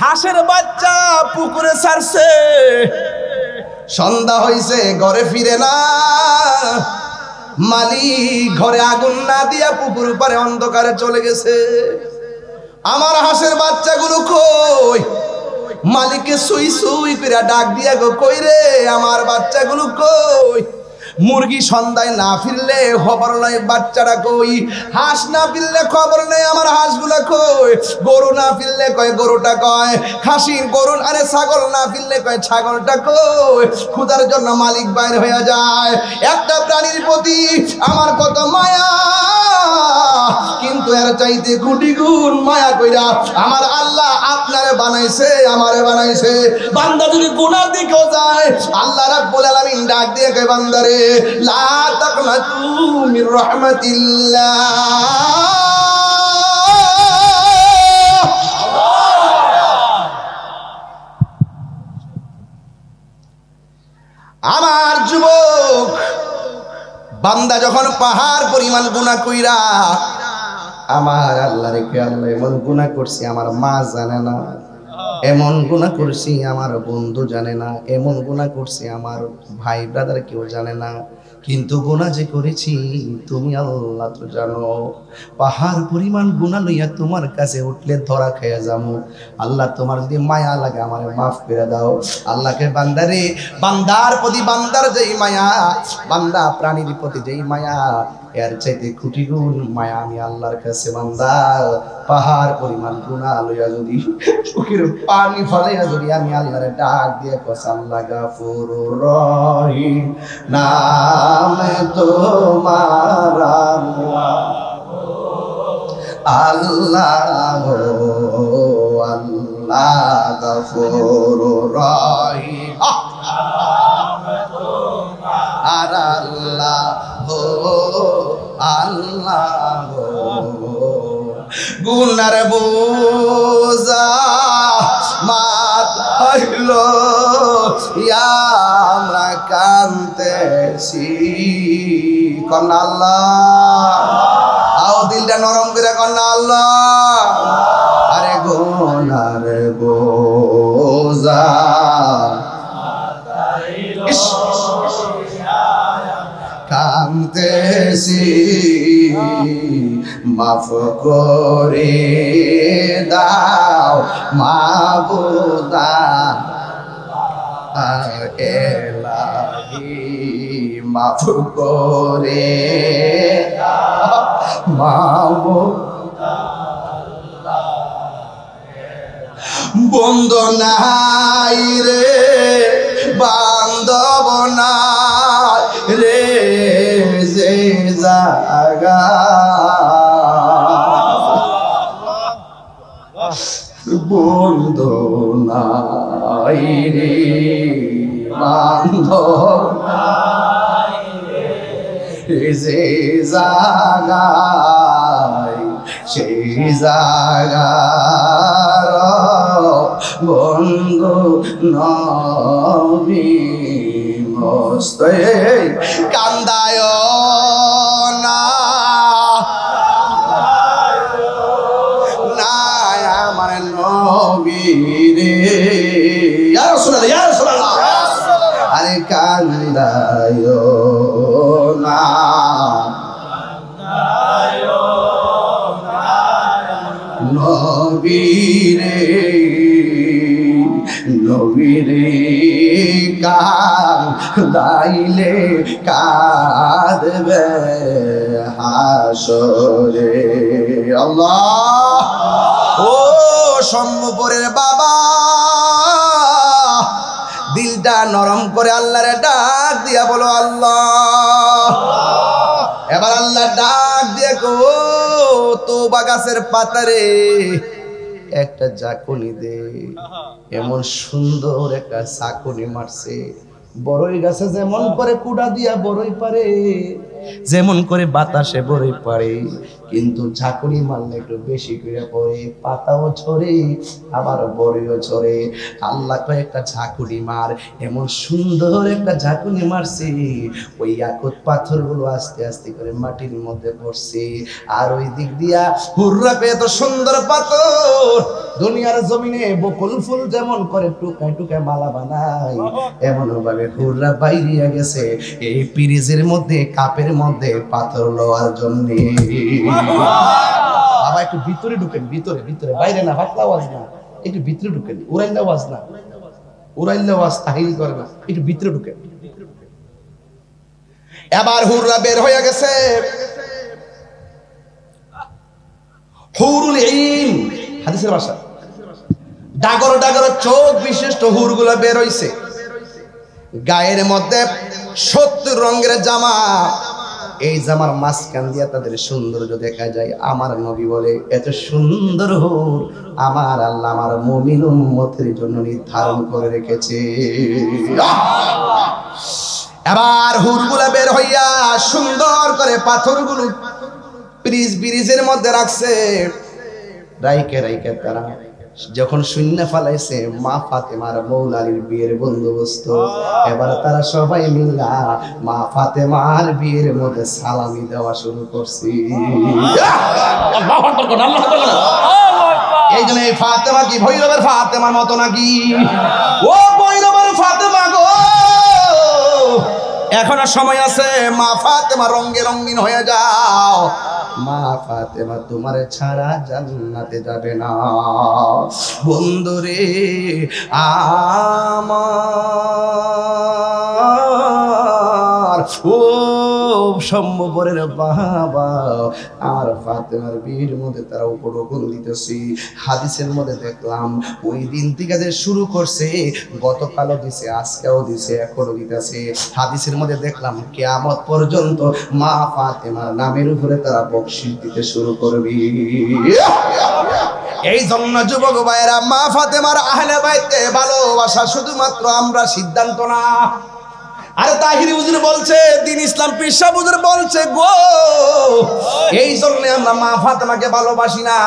হাঁসের বাচ্চা পুকুরে ছাড়ছে, সন্ধ্যা হইছে ঘরে ফিরে না। মালিক ঘরে আগুন না দিয়া পুকুর পারে অন্ধকারে চলে গেছে। আমার হাঁসের বাচ্চাগুলো কই? মালিককে সুই সুই করে ডাক দিয়া গো, কই রে আমার বাচ্চাগুলো কই? মুরগি সন্ধ্যায় না ফিরলে খবর নাই বাচ্চারা কই, হাঁস না ফিরলে খবর নেই আমার হাঁসগুলা কই, গরু না ফিরলে কয় গরুটা কয়, খাসি গরু আরে ছাগল না ফিরলে কয় ছাগলটা কই। ক্ষুধার জন্য মালিক বাইরে হয়ে যায়। একটা প্রাণীর প্রতি আমার কত মায়া, কিন্তু এর চাইতে কোটি গুণ মায়া কইরা আমার আল্লাহ আপনারে বানাইছে, আমারে বানাইছে। বান্দা যদি গুনার দিকেও যায়, আল্লাহ রাব্বুল আলামিন ডাক দিয়ে কয়, বান্দারে লা তাকনাতু মির রাহমাতিল্লাহ। আমার যুবক বান্দা যখন পাহাড় পরিমাণ গুনাহ কইরা আমার আল্লাহ রেখে, আল্লাহ এমন গুনাহ করছি আমার মা জানে না, এমন গুনাহ করছি আমার বন্ধু জানে না, এমন গুনাহ করছি আমার ভাই ব্রাদার কেউ জানে না, কিন্তু গুনাহ যে করেছি তুমি আল্লাহ তো জানো। পাহাড় পরিমাণ গুনাহ লইয়া তোমার কাছে উঠলে ধরা খেয়ে যাবো। আল্লাহ তোমার যদি মায়া লাগে আমারে মাফ করে দাও। আল্লাহকে বান্দারে, বান্দার প্রতি বান্দার যেই মায়া, বান্দা প্রাণীর প্রতি যেই মায়া, এর চাইতে কোটি গুণ মায়া আমি আল্লাহর কাছে। বান্দা পাহাড় পরিমাণ গুনাহ লইয়া যদি চোখের পানি ফলাইয়া যদি আমি আল্লাহরে ডাক দিয়ে কস, আল্লাহ গাফুরুর রহিম নামে তোমার আল্লাহ, আল্লাহ গাফুরুর রহিম আর আল্লাহ আল্লাহ গুনার বোঝা মাথাইলো আমরা কান্দেছি, কন্যা আল্লাহ আও দিলটা নরম করে কন্যা আল্লাহ। আরে গুনার বোঝা কান্দেছি, মাফ করে দাও মাবুদা এলাহি, মাফ করে দাও মাবুদা। বন্ধু নাই রে বান্ধব নাই রে যে জাগা, বন্ধু নাই রে বান্ধব নাই রে যে জাগায়, সেই জাগার বন্ধু নবী মস্তে কান্দায় না, না আমার নবী রে, ইয়া রাসূলুল্লাহ ইয়া রাসূলুল্লাহ, আরে কান্দায় না, নবীরে নবীরে কাঁদাইলে কাঁদবে হাসরে। আল্লাহ ও সম্মুখের বাবা, দিলটা নরম করে আল্লাহরে ডাক দিয়া বলো আল্লাহ। এবার আল্লাহ ডাক দিয়ে কো, তোবা গাছের পাতারে একটা জাকুনি দে। এমন সুন্দর একটা চাকুনি মারছে, বড়ই গাছে যেমন করে কুড়া দিয়া বড়ই পারে যেমন করে বাতাসে বরে পড়ে, কিন্তু ঝাঁকুনি মারলে একটু বেশি করে পড়ে, পাতাও ছড়ে আবার বরেও ছড়ে। আল্লাহ কয়েকটা ঝাঁকুনি মার, এমন সুন্দর একটা ঝাঁকুনি মারছে, ওই ইয়াকুত পাথরগুলো আস্তে আস্তে করে মাটির মধ্যে পড়ছে। আর ওই দিক দিয়া হুররা পেয়ে এত সুন্দর পাথর, দুনিয়ার জমিনে বকুল ফুল যেমন করে টুকায় টুকায় মালা বানায়, এমন ভাবে হুররা বাইরিয়া গেছে এই পিরিজের মধ্যে, কাপের মধ্যে পাথর লওয়ার জন্য। বাবা একটু ভিতরে ঢুকেন, ভিতরে ভিতরে, বাইরে না, পাতলা আওয়াজ না, একটু ভিতরে ঢুকেন। উড়াইলে আওয়াজ না, উড়াইলে আওয়াজ তাহিল করে না, একটু ভিতরে ঢুকেন। এবার হুররা বের হয়ে গেছে, হুরুল ঈন হাদিসের ভাষা, ডাগর ডাগর চোখ বিশিষ্ট হুরগুলো বের হইছে, গায়ের মধ্যে 70 রঙের জামা, এই জামার মাঝখান দিয়া তাদের সৌন্দর্য দেখা যায়। আমার নবী বলে এত সুন্দর হুর আমার আল্লাহ আমার মুমিন উম্মতের জন্য নির্ধারণ করে রেখেছে। এবার হুরগুলা বের হইয়া সুন্দর করে পাথরগুলো ব্রিজের মধ্যে রাখছে, রাইকে রাইকে তারা যখন শূন্য ফালাইছে মা ফাতেমার মৌলা আলীর বিয়ের বন্দোবস্ত, এবার তারা সবাই মিলা মা ফাতেমার বিয়ের মধ্যে সালামি দেওয়া শুরু করছে। এই জন্য এই ফাতেমা কি ভৈরবের ফাতেমার মতো নাকি? ও ভৈরবের ফাতেমা গো, এখনো সময় আছে, মা ফাতেমা রঙে রঙিন হয়ে যাও। মা ফাতেমা তোমার ছাড়া জান্নাতে যাবে না। বন্ধুরে আমার ও সম্ভবরের বাবা, আর ফাতেমার বিয়ের মধ্যে তারা উপরোকন দিতেছি। হাদিসের মধ্যে দেখলাম ওই দিন থেকে যে শুরু করছে, গতকালও দিছে, আজকেও দিছে, এখনো দিতেছে। হাদিসের মধ্যে দেখলাম কিয়ামত পর্যন্ত মা ফাতেমার নামের উপরে তারা বকশিশ দিতে শুরু করবে। এই জন্য যুবক ভাইয়েরা, মা ফাতেমার আহলে বাইতে ভালোবাসা শুধুমাত্র আমরা সিদ্ধান্ত না। আরে তাহিরি হুজুর বলছে, দিন ইসলাম পীর সাহেব হুজুর বলছে গো, এই জন্য আমরা মা ফাতেমাকে ভালোবাসি না,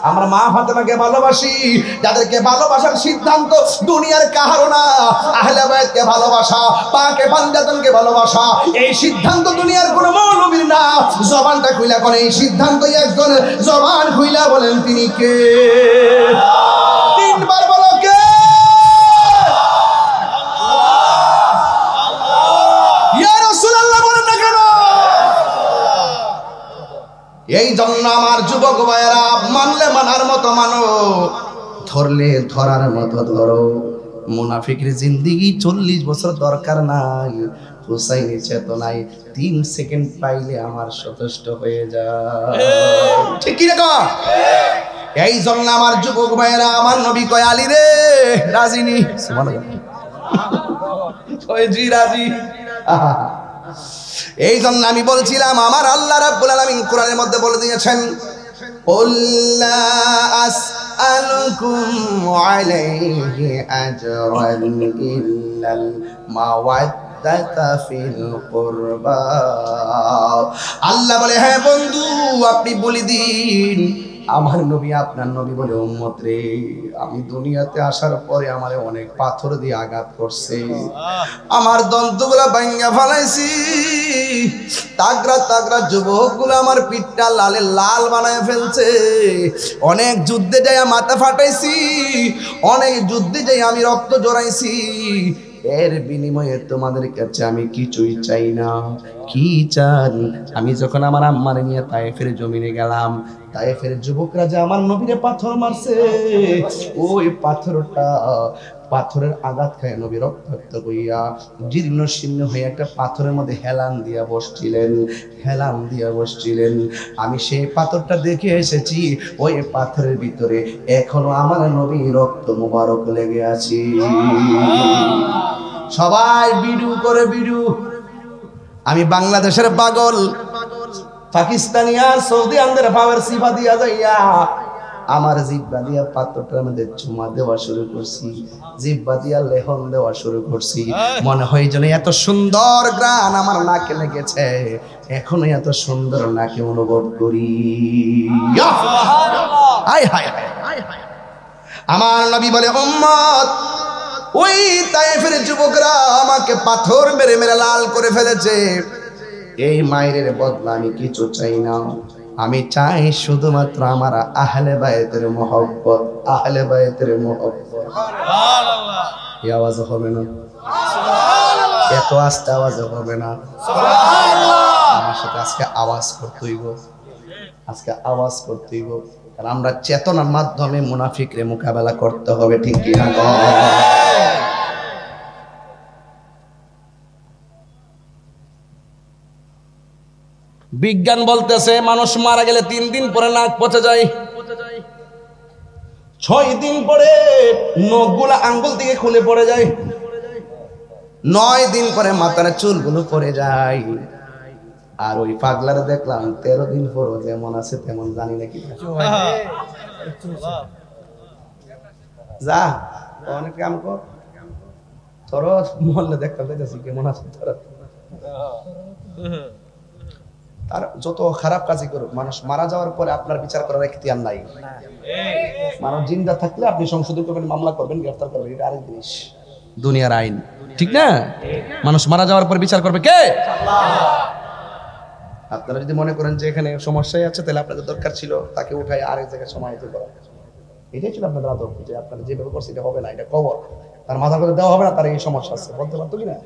আমরা মা ফাতেমাকে ভালোবাসি যাদেরকে ভালোবাসার সিদ্ধান্ত দুনিয়ার কাহারও না। আহলে বাইতকে ভালোবাসা, পাকে পাঞ্জাতনকে ভালোবাসা, এই সিদ্ধান্ত দুনিয়ার কোনো মৌলবীর না। জবানটা খুইলা কোন এই সিদ্ধান্তই একজন, জবান খুইলা বলেন তিনি কে? তিনবার বলো কে? এই জন্য আমার যুবক ভাইয়েরা, মানলে মানার মতো মানো, ধরলে ধরার মতো ধরো। মুনাফিকের জিন্দেগি 40 বছর দরকার নাই, হুসাইনি চেতনায় 3 সেকেন্ড পাইলে আমার যথেষ্ট হয়ে যায়। ঠিক কি না? এই জন্য আমার যুবক ভাইয়েরা, আমার নবী কয় আলী রে রাজিনী, সুবহানাল্লাহ, কয় জি রাজি। এই জন্য আমি বলছিলাম, আমার আল্লাহ রাব্বুল আলামিন কোরআনের মধ্যে বলে দিয়েছেন, কুল্লা আসআলুকুম আলাইহি আজরান ইল্লাল মাওয়াদ্দাতা ফিল কুরবা। আল্লাহ বলে, হ্যাঁ বন্ধু আপনি বলে দিন, আমার নবী আপনার নবী বলে, উম্মত রে, আমি দুনিয়াতে আসার পরে আমারে অনেক পাথর দিয়ে আঘাত করছে, আমার দন্তগুলা ভাঙা ফেলাইছি, তাগড়া তাগড়া যুবকগুলো আমার পিঠটা লালে লাল বানায় ফেলছে, অনেক যুদ্ধে যাই মাথা ফাটাইছি, অনেক যুদ্ধে যাই আমি রক্ত জড়াইছি, এর বিনিময়ে তোমাদের কাছে আমি কিছুই চাই না। কি চান? আমি যখন আমার আম্মারে নিয়ে তায়েফের জমিনে গেলাম, তায়েফের যুবকরা যে আমার নবীরে পাথর মারছে, ওই পাথরের আঘাত খায় নবী রক্তাক্ত হইয়া জীর্ণ শীর্ণ হয়ে একটা পাথরের মধ্যে হেলান দিয়া বসছিলেন। আমি সেই পাথরটা দেখে এসেছি, ওই পাথরের ভিতরে এখনো আমার নবী রক্ত মুবারক লেগে আছে। সবাই ভিডিও করে ভিডিও। আমি বাংলাদেশের পাগল, পাকিস্তানি আর সৌদি আন্দের পাওয়ার সিফা দিয়া যাইয়া আমার জিহ্বা দিয়া পাত্রটার মধ্যে চুমা দেওয়া শুরু করছি, জিহ্বা দিয়া লেহন দেওয়া শুরু করছি। মনে হয় যেন এত সুন্দর ঘ্রাণ আমার নাকে লেগেছে, এখনো এত সুন্দর নাকে অনুভব করি। হায় হায় হায়, আমার নবী বলে, উম্মত, ওই তায়েফের যুবকরা আমাকে পাথর মেরে মেরে লাল করে ফেলেছে, এই মায়ের বদলা আমি কিছু চাই না, আমি চাই শুধুমাত্র আমার আহলে বায়তের মহব্বত, আহলে বায়তের মহব্বত। এই আওয়াজ হবে না, এত আস্তে আওয়াজ হবে না, আমার সাথে আজকে আওয়াজ করতেই গো, আজকে আওয়াজ করতেই গো, কারণ আমরা চেতনার মাধ্যমে মুনাফিকরে মোকাবেলা করতে হবে, ঠিক কি না? বিজ্ঞান বলতেছে মানুষ মারা গেলে 3 দিন পরে নাক পচে যায়, 6 দিন পরে নখগুলা আঙ্গুল থেকে খুলে পড়ে যায়, 9 দিন পরে মাথার চুলগুলো পড়ে যায়। আর ওই পাগলারে দেখলাম 13 দিন পর যেমন আছে তেমন, জানি নাকি যা অনেক কাম কর, তোর মহল্লে দেখতে পেয়েছি কেমন আছে তোরা। তার যত খারাপ কাজই করুক, মানুষ মারা যাওয়ার পরে আপনার বিচার করার এখতিয়ার নাই। মানুষ জিন্দা থাকলে আপনি সংশোধন করবেন, মামলা করবেন, গ্রেফতার করবেন, এটা আরেক জিনিস, দুনিয়ার আইন, ঠিক না? মানুষ মারা যাওয়ার পর বিচার করবে কে? আপনারা যদি মনে করেন যে এখানে সমস্যাই আছে, তাহলে আপনাদের দরকার ছিল তাকে উঠাই আরেক জায়গায় সমাহিত করা। এটাই ছিল আপনাদের আদব, যে আপনারা যেভাবে করছে এটা হবে না, এটা কবর, তার মাথার কথা দেওয়া হবে না, তার এই সমস্যা আছে, বলতে পারতো কিনা?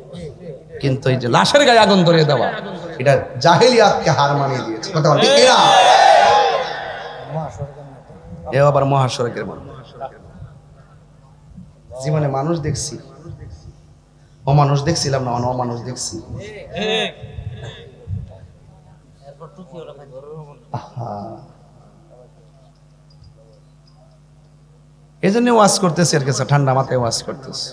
কিন্তু এই যে লাশের গায়ে আগুন ধরিয়ে দেওয়া, এটা জাহেলিয়াতকে হার মানিয়ে দিয়েছে, কথা বল ঠিক কিনা? এ আবার মহাসড়কের মতো জীবনে মানুষ দেখছি, অমানুষ দেখছিলাম না, অমানুষ দেখছি। এই জন্য ওয়াজ করতেছি, আর কিছু ঠান্ডা মাথায় ওয়াজ করতেছি।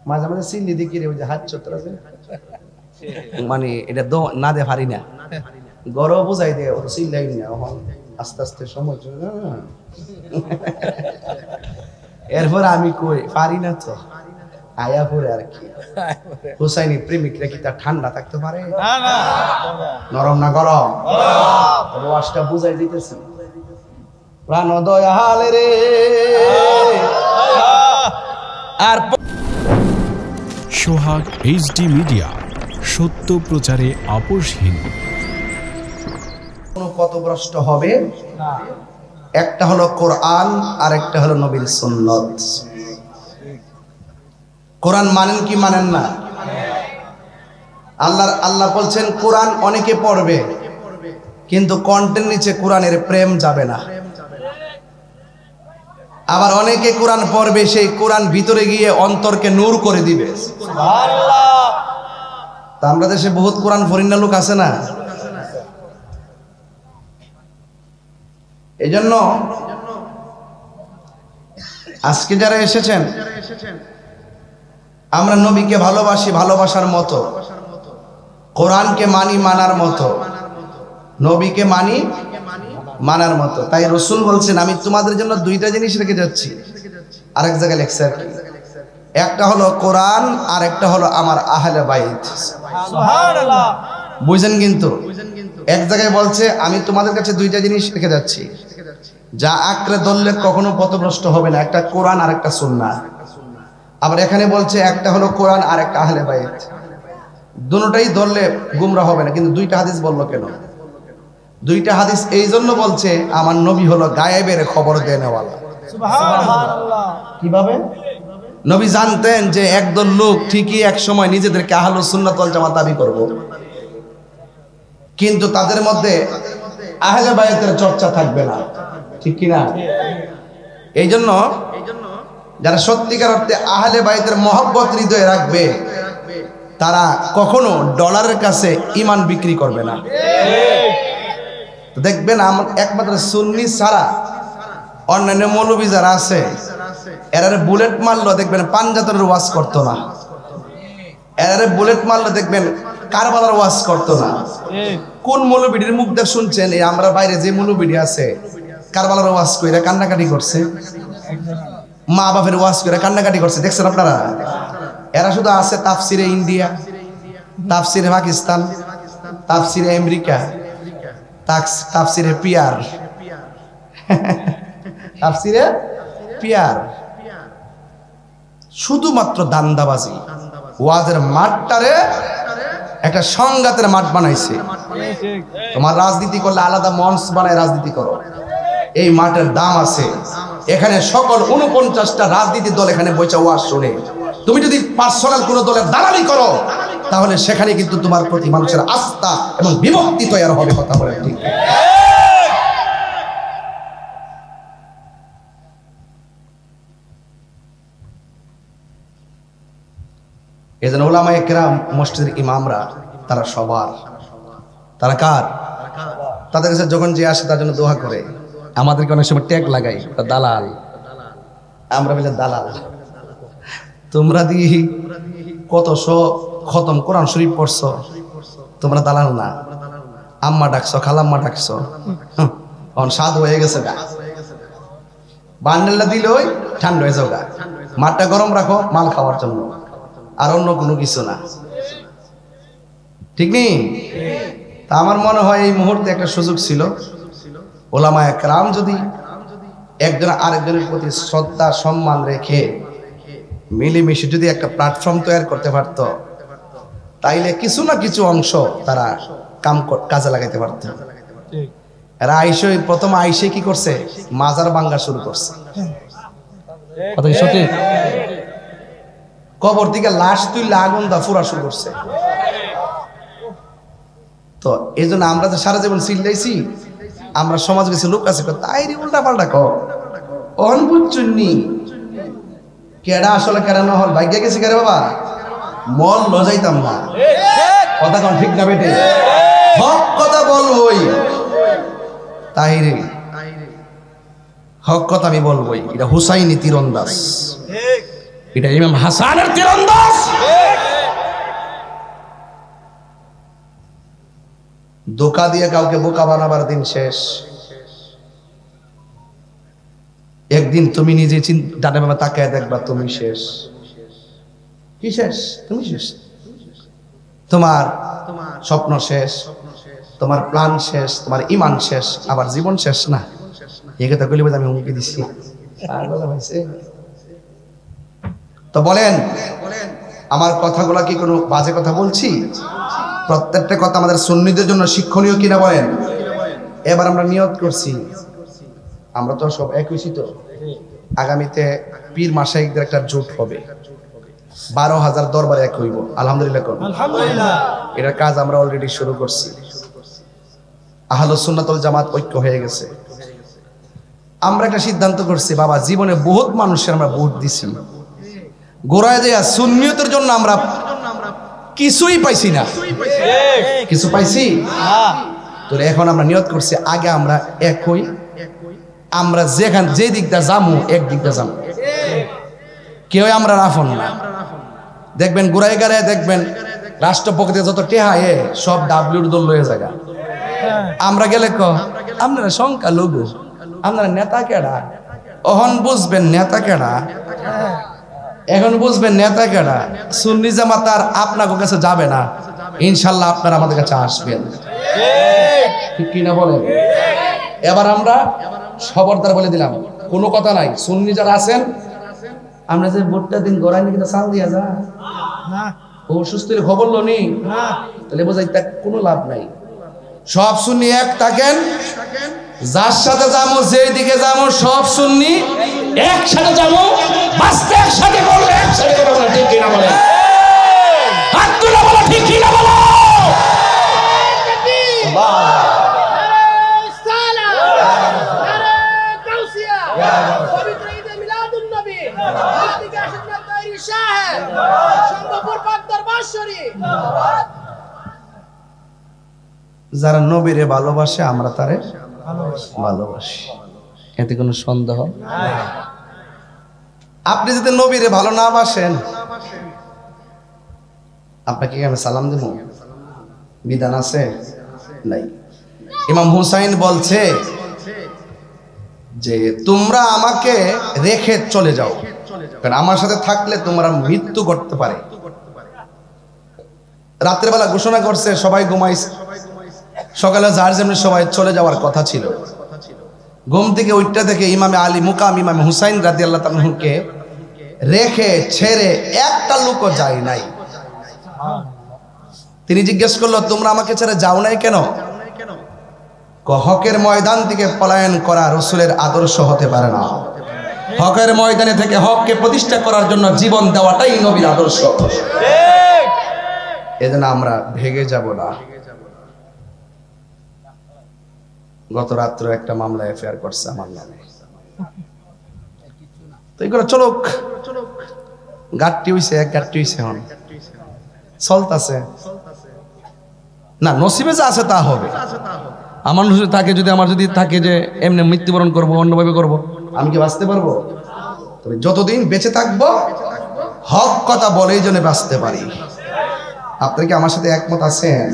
মাঝে মাঝে চিল্লি দেখি রে, ওই যে হাত চত্র আছে, মানে এটা না দে পারি না, গরম বুঝাই দে, ও চিল্লাই না, আস্তে আস্তে সময় চলে যায় না। এরপর আমি কই পারি না তো, আয়া পরে আর কি। হুসাইনি প্রেমিকরা কি তার ঠান্ডা থাকতে পারে? নরম না গরম? ওয়াজটা বুঝাই দিতেছি। প্রাণ দয়াল রে, আর সোহাগ এইচডি মিডিয়া, সত্য প্রচারে আপোষহীন। কোন পথভ্রষ্ট হবে না। একটা হলো কোরআন, আর একটা হলো নবীর সুন্নাত। কোরআন মানেন কি মানেন না? আল্লাহ বলছেন কোরআন অনেকে পড়বে, কিন্তু কণ্ঠের নিচে কোরআনের প্রেম যাবে না। আবার অনেকে কোরআন পড়বে, সেই কোরআন ভিতরে গিয়ে অন্তরকে নূর করে দিবে। সুবহানাল্লাহ। তা আমরা দেশে বহুত কোরআন ফরিন্না লোক আছে না? এজন্য আজকে যারা এসেছেন, আমরা নবীকে ভালোবাসি ভালোবাসার মতো, কোরআনকে মানি মানার মতো, নবীকে মানি মানার মতো। তাই রাসূল বলছেন, আমি তোমাদের জন্য 2টা জিনিস রেখে যাচ্ছি। আরেক জায়গায় লেখছে আর কি, একটা হলো কোরআন, আর একটা হলো আমার আহলে বাইত। সুবহানাল্লাহ। বুঝেন? কিন্তু এক জায়গায় বলছে, আমি তোমাদের কাছে 2টা জিনিস রেখে যাচ্ছি, যা আঁকড়ে ধরলে কখনো পথভ্রষ্ট হবে না, একটা কোরআন আর একটা সুন্নাহ। আবার এখানে বলছে একটা হলো কোরআন আর একটা আহলে বাইত, দুটোটাই ধরলে গুমরা হবে না। কিন্তু 2টা হাদিস বললো কেন? 2টা হাদিস এই জন্য বলছে, আমার নবী হলো গায়েবের খবর দেনেওয়ালা। সুবহানাল্লাহ। কিভাবে? নবী জানতেন যে একদল লোক ঠিকই এক সময় নিজেদেরকে আহলুস সুন্নাত ওয়াল জামাত দাবি করবে, কিন্তু তাদের মধ্যে আহলে বাইতের চর্চা থাকবে না, ঠিক কি না? এই জন্য যারা সত্যিকার অর্থে আহলে বাইতের মহব্বত হৃদয়ে রাখবে, তারা কখনো ডলারের কাছে ঈমান বিক্রি করবে না। দেখবেন একমাত্র সুন্নি ছাড়া অন্যান্য মৌলবী যারা আছে, এরা বুলেট মারলো দেখবেন পাঞ্জাতনের ওয়াজ করতো না, এরা বুলেট মারলো দেখবেন কারবালার ওয়াজ করতো না। কোন মৌলবীর মুখ দিয়ে শুনছেন? এই আমরা বাইরে যে মৌলবী আছে কারবালার ওয়াজ কইরা কান্নাকাটি করছে, মা বাপের ওয়াজ কইরা কান্নাকাটি করছে, দেখছেন আপনারা? এরা শুধু আছে তাফসিরে ইন্ডিয়া, তাফসিরে পাকিস্তান, তাফসিরে আমেরিকা, তাফসিরে পিয়ার, তাফসিরে পিয়ার, শুধুমাত্র দান্দাবাজি। ওয়াজের মাঠটারে একটা সংঘাতের মাঠ বানাইছে। তোমার রাজনীতি করলে আলাদা মঞ্চ বানায় রাজনীতি করো, এই মাঠের দাম আছে। এখানে সকল 49টা রাজনীতির দল এখানে বইচা ওয়াজ শুনে। তুমি যদি পার্সোনাল কোনো দলের দালালি করো তাহলে সেখানে কিন্তু তোমার প্রতি মানুষের আস্থা এবং বিভক্তি তৈরি হবে। কথা বলে ঠিক? এই জন্য উলামায়ে কেরাম, মসজিদের ইমামরা, তারা সবার, তারা কার? তাদের কাছে যখন যে আসে তার জন্য দোয়া করে। আমাদেরকে অনেক সময় ট্যাগ লাগাই, দালাল। আমরা বলি দালাল। তোমরা দিয়ে কত খতম কোরআন শরীফ পড়ছো, তোমরা দালাল না। আম্মা ডাকছো, খালাম্মা ডাকছো, স্বাদ হয়ে গেছে গা, বান্ডেলটা দিলে ওই ঠান্ডা হয়ে যাও গা। মাঠটা গরম রাখো মাল খাওয়ার জন্য, আর অন্য কোনো কিছু না। ঠিক নেই? তা আমার মনে হয় এই মুহূর্তে একটা সুযোগ ছিল, ওলামায়ে কেরাম যদি একজন আরেকজনের প্রতি শ্রদ্ধা সম্মান রেখে মিলেমিশে যদি একটা প্ল্যাটফর্ম তৈরি করতে পারত, তাইলে কিছু না কিছু অংশ তারা কাজে লাগাইতে পারত। এরা প্রথম আইসে কি করছে? মাজার ভাঙা শুরু করছে। কথা কি সঠিক? কবর থেকে লাশ তুললে আগুন দা ফুরা শুরু করছে। তো এই জন্য আমরা তো সারা জীবন চিল্লাইছি, আমরা সমাজ কিছু লোক আছে তাই উল্টা পাল্টা কন বুঝছুননি কেডা আসলে কেডা নহল ভাগ্যে গেছে কেরে বাবা, মন লজাইতাম না। কথা কোন ঠিক না বেটে? হক কথা বলবই, তাহিরে হক কথা আমি বলবই। এটা হুসাইনি তীরন্দাজ, এটা ইমাম হাসানের তীরন্দাজ। ধোঁকা দিয়ে কাউকে বোকা বানাবার দিন শেষ। একদিন তুমি নিজে ডানে বাবা তাকায় দেখবা তুমি শেষ। কি শেষ? তুমি শেষ। তোমার স্বপ্ন শেষ, তোমার প্ল্যান শেষ, তোমার ইমান শেষ, আবার জীবন শেষ না। এই কথা বলি আমি হুমকি দিচ্ছি। তো বলেন, আমার কথাগুলা কি কোনো বাজে কথা বলছি? প্রত্যেকটা কথা আমাদের সুন্নিদের জন্য শিক্ষণীয় কিনা বলেন। এবার আমরা নিয়ত করছি, আমরা তো সব একই তো, আগামীতে পীর মাশাইখদের একটা জোট হবে, 12,000 দরবারে এক হইব। আলহামদুলিল্লাহ। এটার কাজ আমরা অলরেডি শুরু করছি। আহলুস সুন্নাত ওয়াল জামাত ঐক্য হয়ে গেছে। আমরা একটা সিদ্ধান্ত করছি, বাবা জীবনে বহুত মানুষের আমরা ভোট দিছি, গোড়ায় দেয়া সুন্নিয়তের জন্য আমরা কিছুই পাইছি না। কিছু পাইছি? তো এখন আমরা নিয়ত করছি, আগে আমরা এক হই, আমরা যেখান যে দিকটা যামু এক দিকটা যামু, কেউ আমরা রাফন না। দেখবেন গোড়ায় গাড়ায় দেখবেন রাষ্ট্রপক্ষে যত টেহায় সব ডাব্লিউর দল লয়ে জায়গা। আমরা গেলে আপনারা সংখ্যা লঘু, আপনারা নেতা কেডা? অহন বুঝবেন নেতা কেডা, এখন বুঝবেন নেতা কেডা। সুন্নি জামাত আর আপনাদের কাছে যাবে না, ইনশাল্লাহ আপনারা আমাদের কাছে আসবেন। ঠিক কিনা বলেন? এবার আমরা খবরদার বলে দিলাম, কোনো কথা নাই। সুন্নি যারা আছেন, আমরা যে ভোটটা দিন গড়াই নাকি চাল দিয়া যা ও সুস্থ খবর নি, তাহলে বোঝাই তার কোনো লাভ নাই। সব সুন্নি এক থাকেন, যার সাথে যাবো যেই দিকে যাবো সব সুন্নি একসাথে যাবো, বাঁচতে একসাথে করলে একসাথে করবো। ঠিক কিনা বলে? হাত তুলে বলো ঠিক কিনা বলো। যারা নবীরে ভালোবাসে আমরা তারে ভালোবাসি, এতে কোনো সন্দেহ। আপনি যদি নবীরে ভালো না বাসেন, আপনাকে আমি সালাম দেব? বিধান আছে নাই। ইমাম হুসাইন বলছে যে তোমরা আমাকে রেখে চলে যাও, কারণ আমার সাথে থাকলে তোমরা মৃত্যু করতে পারে। রাতের বেলা ঘোষণা করছে, সবাই ঘুমাইছে, সকালে যার যেমনি সবাই চলে যাওয়ার কথা ছিল। ঘুম থেকে উঠতে থেকে ইমামে আলী মুকাম ইমাম হুসাইন রাদিয়াল্লাহু তাআলাকে রেখে ছেড়ে একটা লোকও যায় নাই। তিনি জিজ্ঞেস করলো, তোমরা আমাকে ছেড়ে যাও নাই কেন? হকের ময়দান থেকে পলায়ন করা রাসূলের আদর্শ হতে পারে না। হকের ময়দানে থেকে হককে প্রতিষ্ঠা করার জন্য জীবন দেওয়াটাই নবীর আদর্শ। এজন্য আমরা ভেগে যাব না। গত রাত্রে একটা মামলা এফআইআর করছে আমার নামে, তো এগুলো চলুক, গাট্টি হইছে, এক গাট্টি হইছে, হন চলতেছে না, নসিবে যা আছে তা হবে। আমার থাকে যদি আমার যদি থাকে যে এমনি মৃত্যুবরণ করব, অন্যভাবে করব, আমি কি বাঁচতে পারবো? তবে যতদিন বেঁচে থাকবো হক কথা বলেই জন্য বাঁচতে পারি। আপনারা কি আমার সাথে একমত আছেন?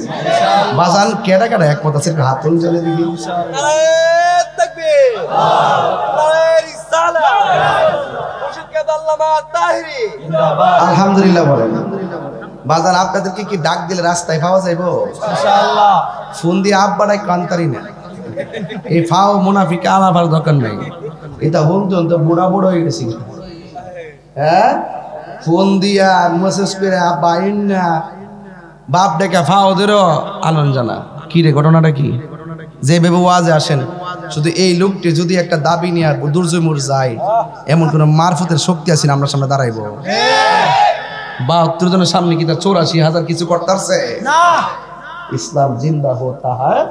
বাজান কেডা কেডা একমত আছে? হাত তুলে চলে দিবি। আলহামদুলিল্লাহ বলেন। বাজান আপনাদেরকে কি ডাক দিলে রাস্তায় পাওয়া যাইব? ইনশাআল্লাহ। ফোন দিয়ে আব্বাটাই কান্তারি না, এই ফাও মুনাফিক আলাবার দরকার নাই। এটা হুমজন তো বুড়া বুড়ো হয়ে গেছি। হ্যাঁ, ফোন দিয়া মেসেজ করে আব্বা না বাপ ডেকে ফাও দেরো আনন্দ জানা। কি রে ঘটনাটা কি? যে ভেবে ওয়াজে আসেন, শুধু এই লোকটি যদি একটা দাবি নিয়ে দুর্জমুর যায়, এমন কোন মারফতের শক্তি আছে না আমরা সামনে দাঁড়াইব? ৭২ জনের সামনে কি তার ৮৪,০০০ কিছু করতে পারছে? ইসলাম জিন্দা হতা হয়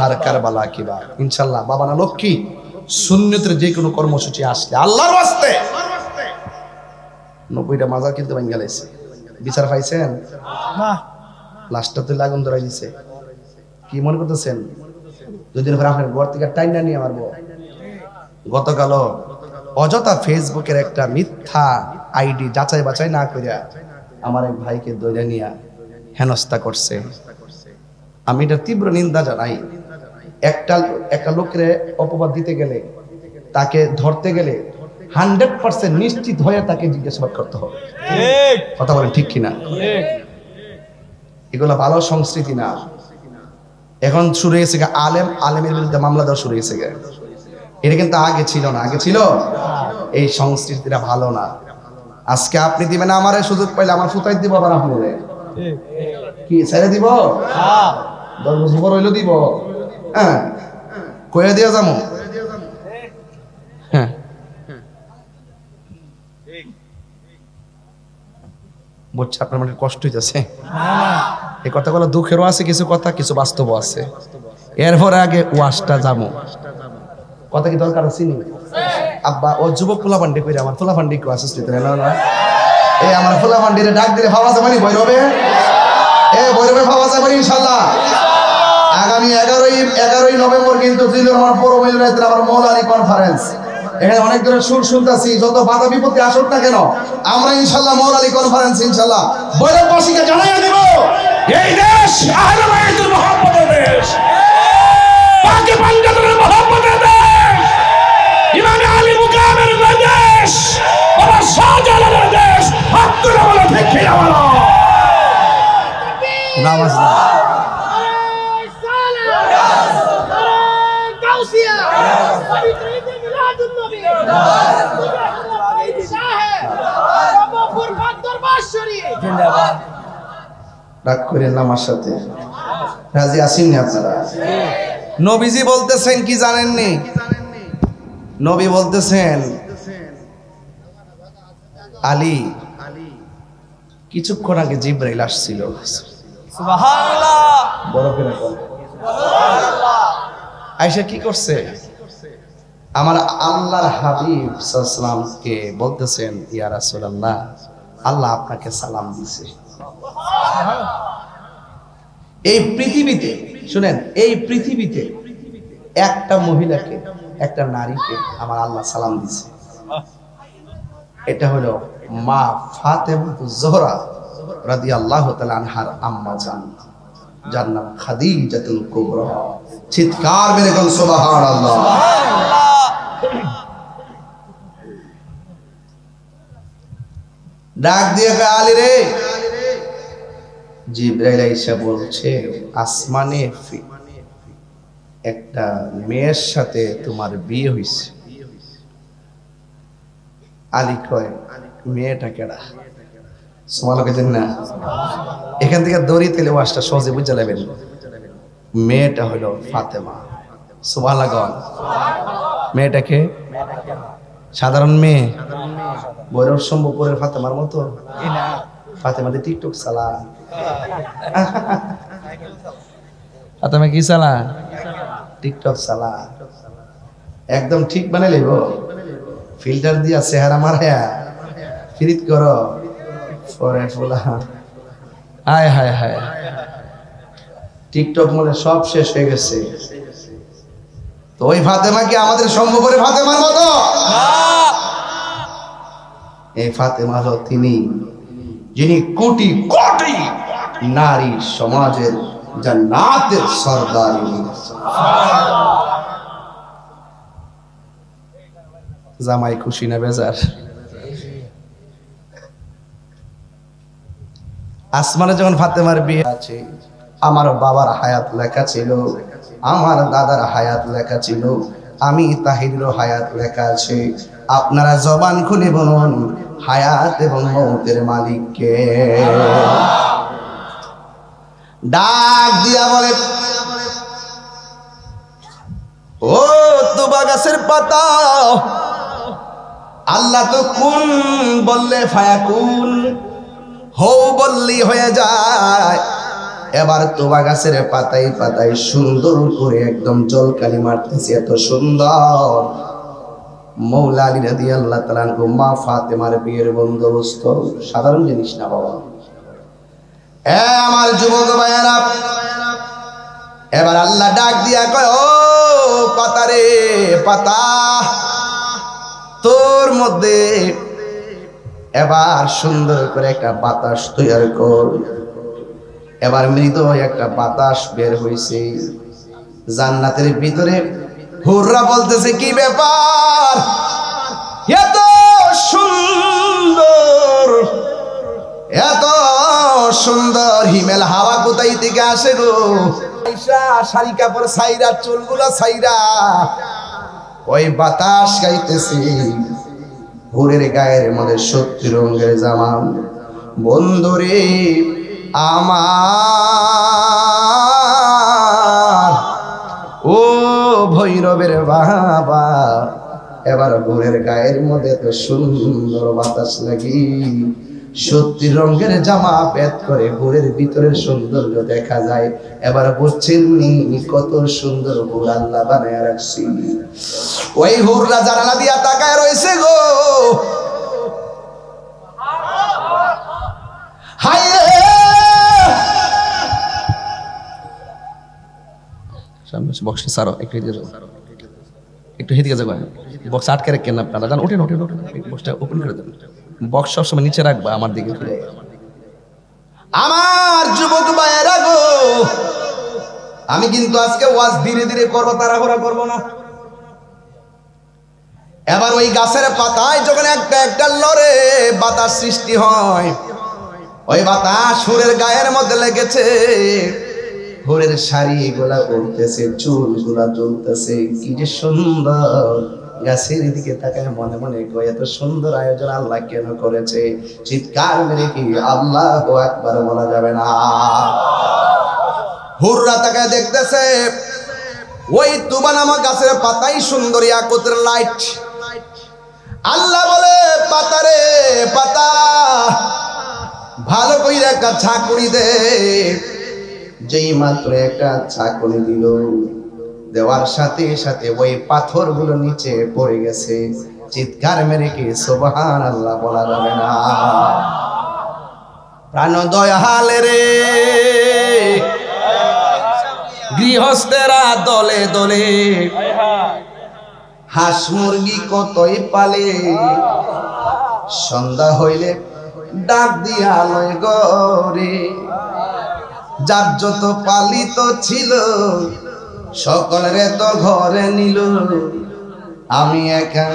হর কারবালা কি বাত। ইনশাআল্লাহ বাবা না লক্ষ্মী সুন্নতের যে কোনো কর্মসূচি আসলে আল্লাহর ওয়াস্তে ৯০টা মাজার কিন্তু ভেঙে গেছে। বিচার পাইছেন না? লাস্টটাতে লাগুন ধরাই দিছে। কি মনে করতেছেন দুদিন পরে আপনার ঘর থেকে টাইনা নিয়ে মারবো? গতকাল অযথা ফেসবুকের একটা মিথ্যা আইডি যাচাই বাছাই না করিয়া আমার এক ভাইকে দইরা নিয়ে হেনস্থা করছে। আমি এটা তীব্র নিন্দা জানাই। একটা লোকের অপবাদ দিতে গেলে, তাকে ধরতে গেলে 100% নিশ্চিত হয়ে তাকে জিজ্ঞাসাবাদ করতে হবে। কথা বলেন ঠিক কিনা? এগুলো ভালো সংস্কৃতি না। এখন শুরু হয়েছে আলেমের বিরুদ্ধে মামলা দেওয়া শুরু হয়েছে। এটা কিন্তু আগে ছিল না। আগে ছিল এই সংস্কৃতিটা ভালো না। আজকে আপনি দিবেন আমারে, সুযোগ পাইলে আমার ফুতাই দিব, আবার আপনি কি ছেড়ে দিব? 10 বছর পর হইলো দিব। হ্যাঁ, কয়ে দিয়া যাবো। হ্যাঁ, বুঝছে আপনার মানে কষ্ট হইতেছে। এই কথাগুলো দুঃখেরও আছে, কিছু কথা কিছু বাস্তব আছে। এরপরে আগে ওয়াশটা যাবো। কথা কি দরকার আছে? আব্বা ও যুবক ফুলা ফান্ডি করে আমার ফুলা ফান্ডি কেউ আসিস না। এই আমার ফুলা ফান্ডিরে ডাক দিলে ভাবা যাবে বৈরবে, বৈরবে ভাবা যাবে ইনশাল্লাহ। আগামী 11ই নভেম্বর কিন্তু আমার পৌর মিলনায়তনে আমার মৌলালী কনফারেন্স। এখানে অনেক ধরনের সুর শুনতেছি, যত বাধা বিপত্তি আসুক না কেন, আমরা ইনশাল্লাহ মৌলালী কনফারেন্স ইনশাল্লাহ বৈরববাসীকে জানাইয়া দেব এই দেশ আহলে বাইতুল মুহাম্মদের দেশ, পাকে পাঞ্জাবের মুহাম্মদের দেশ, ইমাম আলী মুকামের দেশ, বাবা শাহজালালের দেশ। হাত তুলে বলো ঠিক কি না বলো? নামাজ না রাগ করেন আমার সাথে, রাজি আসেননি আপনারা? নবীজি বলতেছেন কি জানেননি? নবী বলতেছেন আলী, কিছুক্ষণ আগে জিবরাইল আসছিল। সুবহানাল্লাহ, বড় করে বল। আয়েশা কি করছে? আমার আল্লাহর হাবিব সাল্লাল্লাহু আলাইহি ওয়াসাল্লামকে বলতেছেন, ইয়া রাসূলুল্লাহ, আল্লাহ আপনাকে সালাম দিছে। এই পৃথিবীতে শুনেন, এই পৃথিবীতে একটা মহিলাকে, একটা নারীকে আমার আল্লাহ সালাম দিছে। এটা হলো মা ফাতেমা যোহরা রাদিয়াল্লাহু তাআলা আনহার আম্মা জান। যার নাম খাদিজাতুল কুবরা। চিৎকার মেরে বল সুবহানাল্লাহ। ডাক দিয়ে কয় আলী রে, জিবরাইল আইসা বলছে আসমানে একটা মেয়ের সাথে তোমার বিয়ে হইছে। আলী কয় মেয়েটা কেডা? সুবহানাল্লাহ না, এখান থেকে দড়ি তেলে ওয়াজটা সহজে বুঝে যাবেন। মেয়েটা হলো ফাতেমা। সুবহানাল্লাহ। মেয়েটাকে সাধারণ মেয়ে, বৈরব সম্ভবপুরের ফাতেমার মতো? ফাতেমাতে টিকটক চালা, ফাতেমা কি চালা? টিকটক চালা। একদম ঠিক বানাই লইব, ফিল্টার দিয়া চেহারা মারায়া ফিরিত করো পরে ফোলা। হায় হায় হায়, টিকটক মনে সব শেষ হয়ে গেছে। তো ওই ফাতেমা কি আমাদের সম্ভবপুরের ফাতেমার মতো? এই ফাতেমা হলো তিনি যিনি কোটি কোটি নারী সমাজের জান্নাতের সরদারি। জামাই খুশি না বেজার? আসমানে যখন ফাতেমার বিয়ে আছে, আমার বাবার হায়াত লেখা ছিল, আমার দাদার হায়াত লেখা ছিল, আমি তাহিরেরও হায়াত লেখা আছে। আপনারা জবান খুলে বলুন হায়াত এবং মৌতের মালিককে। ডাক দিয়া বলে ও তুবা গাছের পাতা, আল্লাহ তো কুন বললে ফায়াকুন, হও বললি হয়ে যায়। এবার তুবা গাছের পাতায় পাতায় সুন্দর করে একদম জলকালি মারতেছে, এত সুন্দর। মৌলা আলী রাদিয়াল্লাহু তাআলা আনহু মা ফাতেমার বিয়ের বন্দোবস্ত সাধারণ জিনিস না বাবা। আমার যুবক ভাইয়েরা, এবার আল্লাহ ডাক দিয়া কয় ও পাতা রে পাতা, তোর মধ্যে এবার সুন্দর করে একটা বাতাস তৈরি কর। এবার মৃদু একটা বাতাস বের হইছে জান্নাতের ভিতরে। হুররা বলতেছে কি ব্যাপার, এত সুন্দর এত সুন্দর হিমেল হাওয়া কোথায় থেকে আসে গো? আয়েশা শাড়ি কাপড় ছাইরা, চুলগুলা ছাইরা ওই বাতাস গাইতেছে। হুরের গায়ের মধ্যে 70 রঙের জামা। বন্ধুরে আমার ও ভৈরবের বাবা, এবার হুরের গায়ের মধ্যে তো সুন্দর বাতাস লাগি, 70 রঙের জামা পেট করে হুরের ভিতরের সৌন্দর্য দেখা যায়। এবার বুঝছেন কত সুন্দর হুর আল্লাহ বানায় রাখছি। ওই হুররা জানালা দিয়া তাকায় রয়েছে গো। হায় রে, সামনে বক্স সারো, একটু হেদিকে যাও, একটু হেদিকে যাও। বক্স আটকে রাখেন আপনারা, জান ওঠেন ওঠেন ওঠেন, বক্সটা ওপেন করে দেন। বক্স সবসময় নিচে রাখবা আমার দিকে ফিরে। আমার যুবক ভাইয়েরা গো, আমি কিন্তু আজকে ওয়াজ ধীরে ধীরে করবো, তাড়াহুড়া করবো না। এবার ওই গাছের পাতায় যখন একটা একটা লড়ে বাতাস সৃষ্টি হয়, ওই বাতাস হুরের গায়ের মধ্যে লেগেছে। হুরের শাড়ি গুলা উঠতেছে, চুল গুলা জ্বলতেছে, কি যে সুন্দর। গাছের দিকে তাকায় মনে মনে কয় এত সুন্দর আয়োজন আল্লাহ কেন করেছে? চিৎকার মেরে কি আল্লাহু আকবার বলা যাবে না? হুররা তাকায় দেখতেছে ওই তুবা নামক গাছের পাতাই সুন্দর ইয়াকুতের লাইট। আল্লাহ বলে পাতা রে পাতা, ভালো কইরা একটা ছাকুনি দে। যেই মাত্র একটা ছাকুনি দিল, দেওয়ার সাথে সাথে ওই পাথরগুলো নিচে পড়ে গেছে। চিৎকার মেরে কি সুবহানাল্লাহ বলা যাবে না? প্রাণ দয়াল রে, গৃহস্থেরা দলে দলে হাঁস মুরগি কতই পালে, সন্ধ্যা হইলে ডাক দিয়া লয় গরে। যার যত পালিত ছিল সকলের তো ঘরে নিল, আমি একা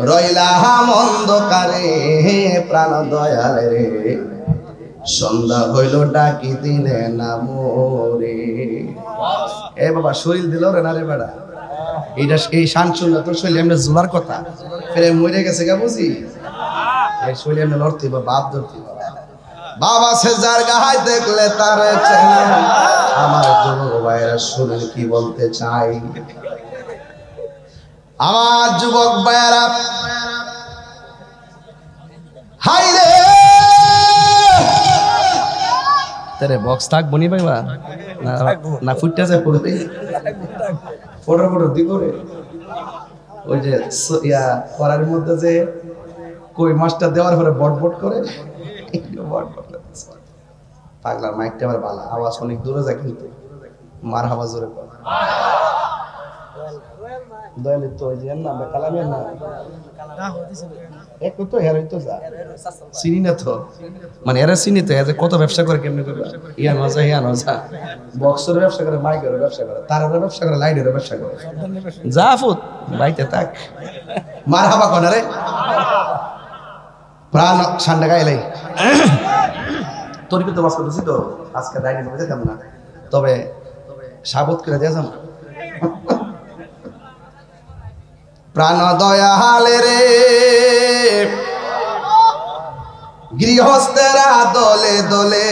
রইলাম অন্ধকারে প্রাণ দয়াল রে, সন্ধ্যা হইল ডাকি দিলে না মোরে। এ বাবা শরীর দিল রে না রে বেড়া, এইটা এই শান শুনলে তোর শরীর এমনি জোলার কথা, ফেরে মরে গেছে গা বুঝি, এই শরীর এমনি লড়তে বা বাপ ধরতে বাবা সে যার গায়ে দেখলে তার চেনা। আমার যুবক ভাইয়েরা শুনেন কি বলতে চাই, আমার যুবক ভাইয়েরা, হাই রে তেরে বক্স থাক বনি ভাইবা না ফুটতে যায় পড়ে ফটো ফটো দি করে ওই যে ইয়া করার মধ্যে যে কই মাছটা দেওয়ার পরে বটবট করে পাগলার মাইকটা আবার ভালো, আওয়াজ অনেক দূরে যায় কিন্তু মার হাওয়া জোরে করে দয়ালে তো ওই যে না কালামের না এক তো হের হইতো যা চিনি না তো, মানে এরা চিনি তো এদের কত ব্যবসা করে কেমনে করবে, ইয়া নজা বক্সের ব্যবসা করে, মাইকের ব্যবসা করে, তারের ব্যবসা করে, লাইটের ব্যবসা করে, যা ফুট বাইতে থাক মার হাওয়া কোন রে প্রাণ ঠান্ডা গাইলাই তোর কিন্তু বাস করতেছি তো আজকে ডাইনিং রুমে যেতাম না, তবে সাবত করে দিয়ে যাম। প্রাণ দয়ালে রে গৃহস্থেরা দলে দলে,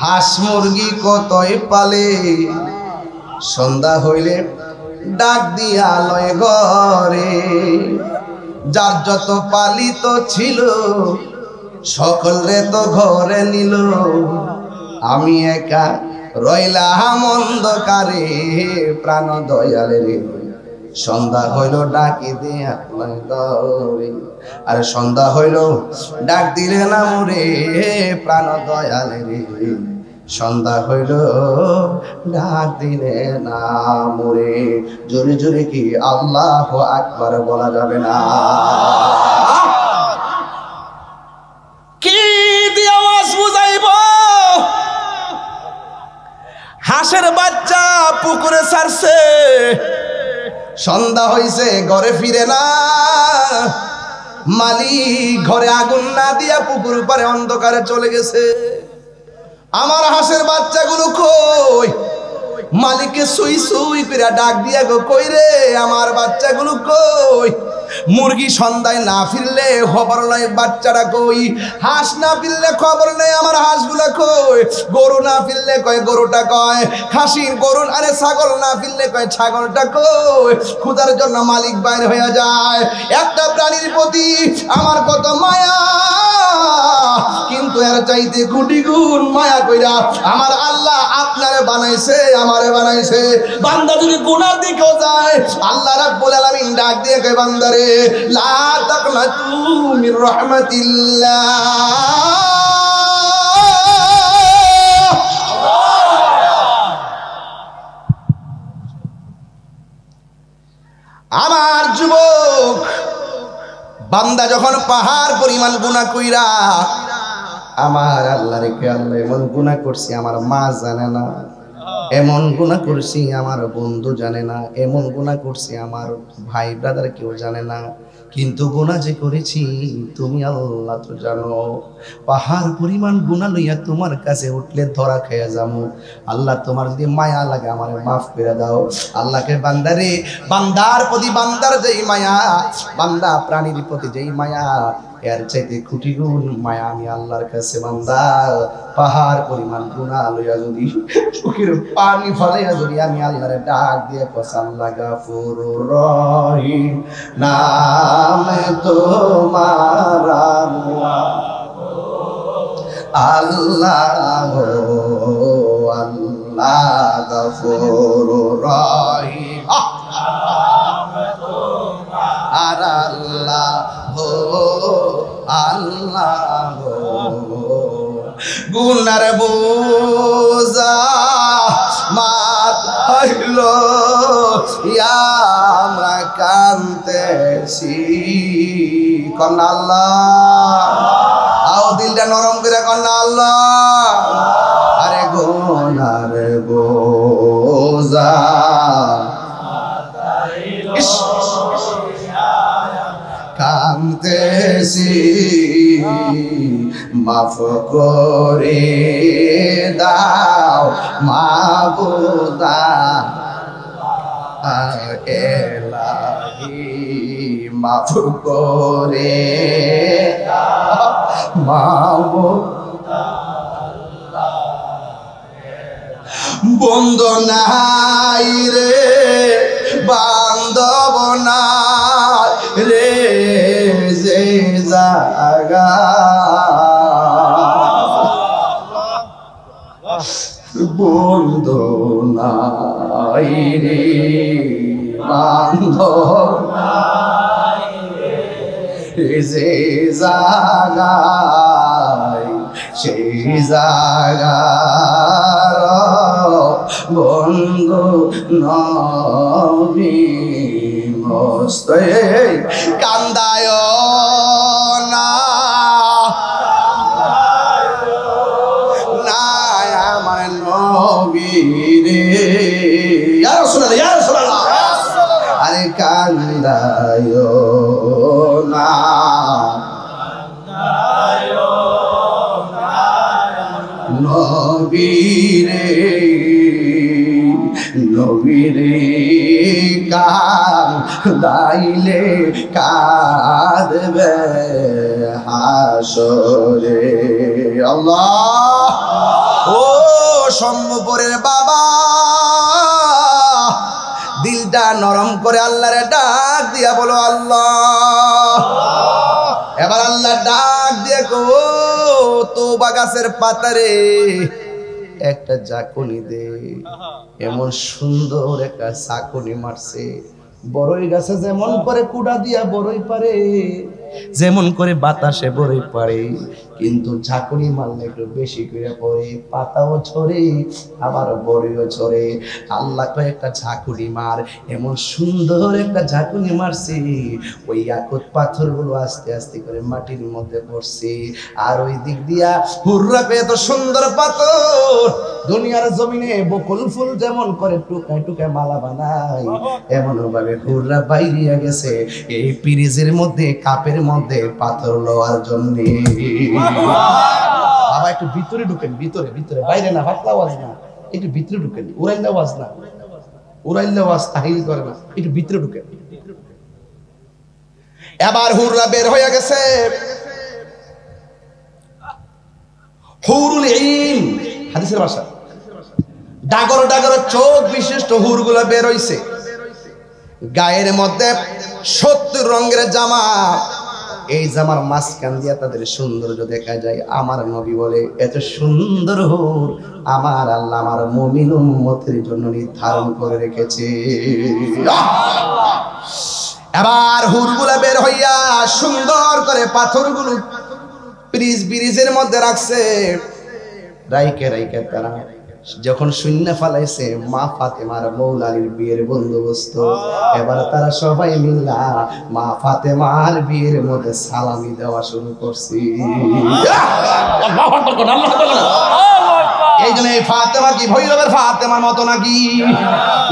হাঁস মুরগি কতই পালে, সন্ধ্যা হইলে ডাক দিয়া লয় ঘরে, যার যত পালিত ছিল সকলে তো ঘরে নিল, আমি একা রইলাম অন্ধকারে প্রাণ দয়ালে রে, সন্ধ্যা হইল ডাকি দিয়া ঘরে, আর সন্ধ্যা হইল ডাক দিলে না মোরে প্রাণ দয়ালে রে, সন্ধ্যা হইল ডাক দিলে না মোরে। জোরে জোরে কি আল্লাহু আকবার বলা যাবে না? কি দিয়ে আওয়াজ বুঝাইব? হাঁসের বাচ্চা পুকুরে ছাড়ছে, সন্ধ্যা হইছে ঘরে ফিরে না, মালিক ঘরে আগুন না দিয়া পুকুর পারে অন্ধকারে চলে গেছে। আমার হাঁসের বাচ্চাগুলো কই? মালিককে সুই সুই করে ডাক দিয়া গো কই রে আমার বাচ্চাগুলো কই? মুরগি সন্ধ্যায় না ফিরলে খবর নয় বাচ্চারা কই, হাঁস না ফিরলে খবর নেই আমার হাঁসগুলা কই, গরু না ফিরলে কয় গরুটা কয়, খাসির গরু আরে ছাগল না ফিরলে কয় ছাগলটা কই। ক্ষুধার জন্য মালিক বাইর হয়ে যায়, একটা প্রাণীর প্রতি আমার কত মায়া, কিন্তু এর চাইতে কোটি গুণ মায়া কইরা আমার আল্লাহ আপনারে বানাইছে আমারে বানাইছে। বান্দা যদি গুনার দিকেও যায় আল্লাহ রাব্বুল আলামিন ডাক দিয়ে কয় বান্দারে লা তাকনাতু মির রাহমাতিল্লাহ। আমার যুবক বান্দা যখন পাহাড় পরিমাণ গুনাহ কইরা আমার আল্লাহ রেখে আল্লাহ এমন গুনাহ করছি আমার মা জানে না, এমন গুনাহ করছি আমার বন্ধু জানে না, এমন গুনাহ করছি আমার ভাই ব্রাদার কেউ জানে না, কিন্তু গুনাহ যে করেছি তুমি আল্লাহ তো জানো। পাহাড় পরিমাণ গুনাহ লইয়া তোমার কাছে উঠলে ধরা খেয়ে যাবো। আল্লাহ তোমার যদি মায়া লাগে আমার মাফ করে দাও। আল্লাহকে বান্দারে বান্দার প্রতি বান্দার যেই মায়া, বান্দা প্রাণীর প্রতি যেই মায়া, এর চাইতে কোটি গুণ মায়া আমি আল্লাহর কাছে। বান্দা পাহাড় পরিমাণ গুনাহ লইয়া যদি চোখের পানি ফলাইয়া যদি আমি আল্লাহরে ডাক দিয়ে আল্লাহ গাফুরুর রহিম নামে তোমার আল্লাহ আল্লাহ গাফুরুর রহিম আর আল্লাহ আল্লাহ গুনার বোঝা মাথাইল আমরা কাঁদতেছি কন্যা আল্লাহ, আও দিলটা নরম করে কন্যা আল্লাহ। আরে কান্দেছি মাফ করে দাও মাবুদা এলাহি মাফ করে দাও মাবুদা বন্ধু নাই রে বান্ধব নাই রে যে জাগা বন্ধু নাই রে বান্ধব নাই রে যে জাগায় সেই জাগার বন্ধু নবী মস্তে কান্দায় না আমার নবী রে ইয়া রাসূলুল্লাহ ইয়া রাসূলুল্লাহ আরে কান্দায় না নবীরে নবীরে কাঁদাইলে কাঁদবে হাসরে আল্লাহ ও সম্মুপরের বাবা দিলটা নরম করে আল্লাহরে ডাক দিয়া বলো আল্লাহ এবার আল্লাহ ডাক দিয়ে কো তোবা গাছের পাতারে একটা জাকুনি দে এমন সুন্দর একটা চাকুনি মারছে বড়ই গাছে যেমন করে কুড়া দিয়া বড়ই পারে যেমন করে বাতাসে বড়ই পারে কিন্তু ঝাঁকুনি মারলে একটু বেশি করে পড়ে পাতাও ছড়ে আবার বড়ইও ছড়ে আল্লাহ তো একটা ঝাঁকুনি মার এমন সুন্দর একটা ঝাঁকুনি মারছে ওই ইয়াকুত পাথরগুলো আস্তে আস্তে করে মাটির মধ্যে পড়ছে আর ওই দিক দিয়া হুররা পেয়ে তো সুন্দর পাথর দুনিয়ার জমিনে বকুল ফুল যেমন করে টুকায় টুকায় মালা বানায় এমন ভাবে হুররা বাইরিয়া গেছে এই পিরিজের মধ্যে কাপের মধ্যে পাথর লওয়ার জন্য বাবা একটু ভিতরে ঢুকেন ভিতরে ভিতরে বাইরে না পাতলা আওয়াজ না একটু ভিতরে ঢুকেন উড়াইলে আওয়াজ না উড়াইলে আওয়াজ তাহিল করে না একটু ভিতরে ঢুকেন এবার হুররা বের হয়ে গেছে হুরুল ঈন হাদিসের ভাষা ডাগর ডাগর চোখ বিশিষ্ট হুরগুলো বের হইছে গায়ের মধ্যে 70 রঙের জামা এই জামার মাঝখান দিয়া তাদের সৌন্দর্য দেখা যায় আমার নবী বলে এত সুন্দর হুর আমার আল্লাহ আমার মুমিন উম্মতের জন্য নির্ধারণ করে রেখেছে এবার হুরগুলা বের হইয়া সুন্দর করে পাথরগুলো ব্রিজের মধ্যে রাখছে রাইকে রাইকে তারা যখন শূন্য ফালাইছে মা ফাতেমার মৌলালির বিয়ের বন্দোবস্ত এবার তারা সবাই মিল্লা মা ফাতেমার বিয়ের মধ্যে সালামি দেওয়া শুরু করছি এই জন্য এই ফাতেমা কি ভৈরবের ফাতেমার মতো নাকি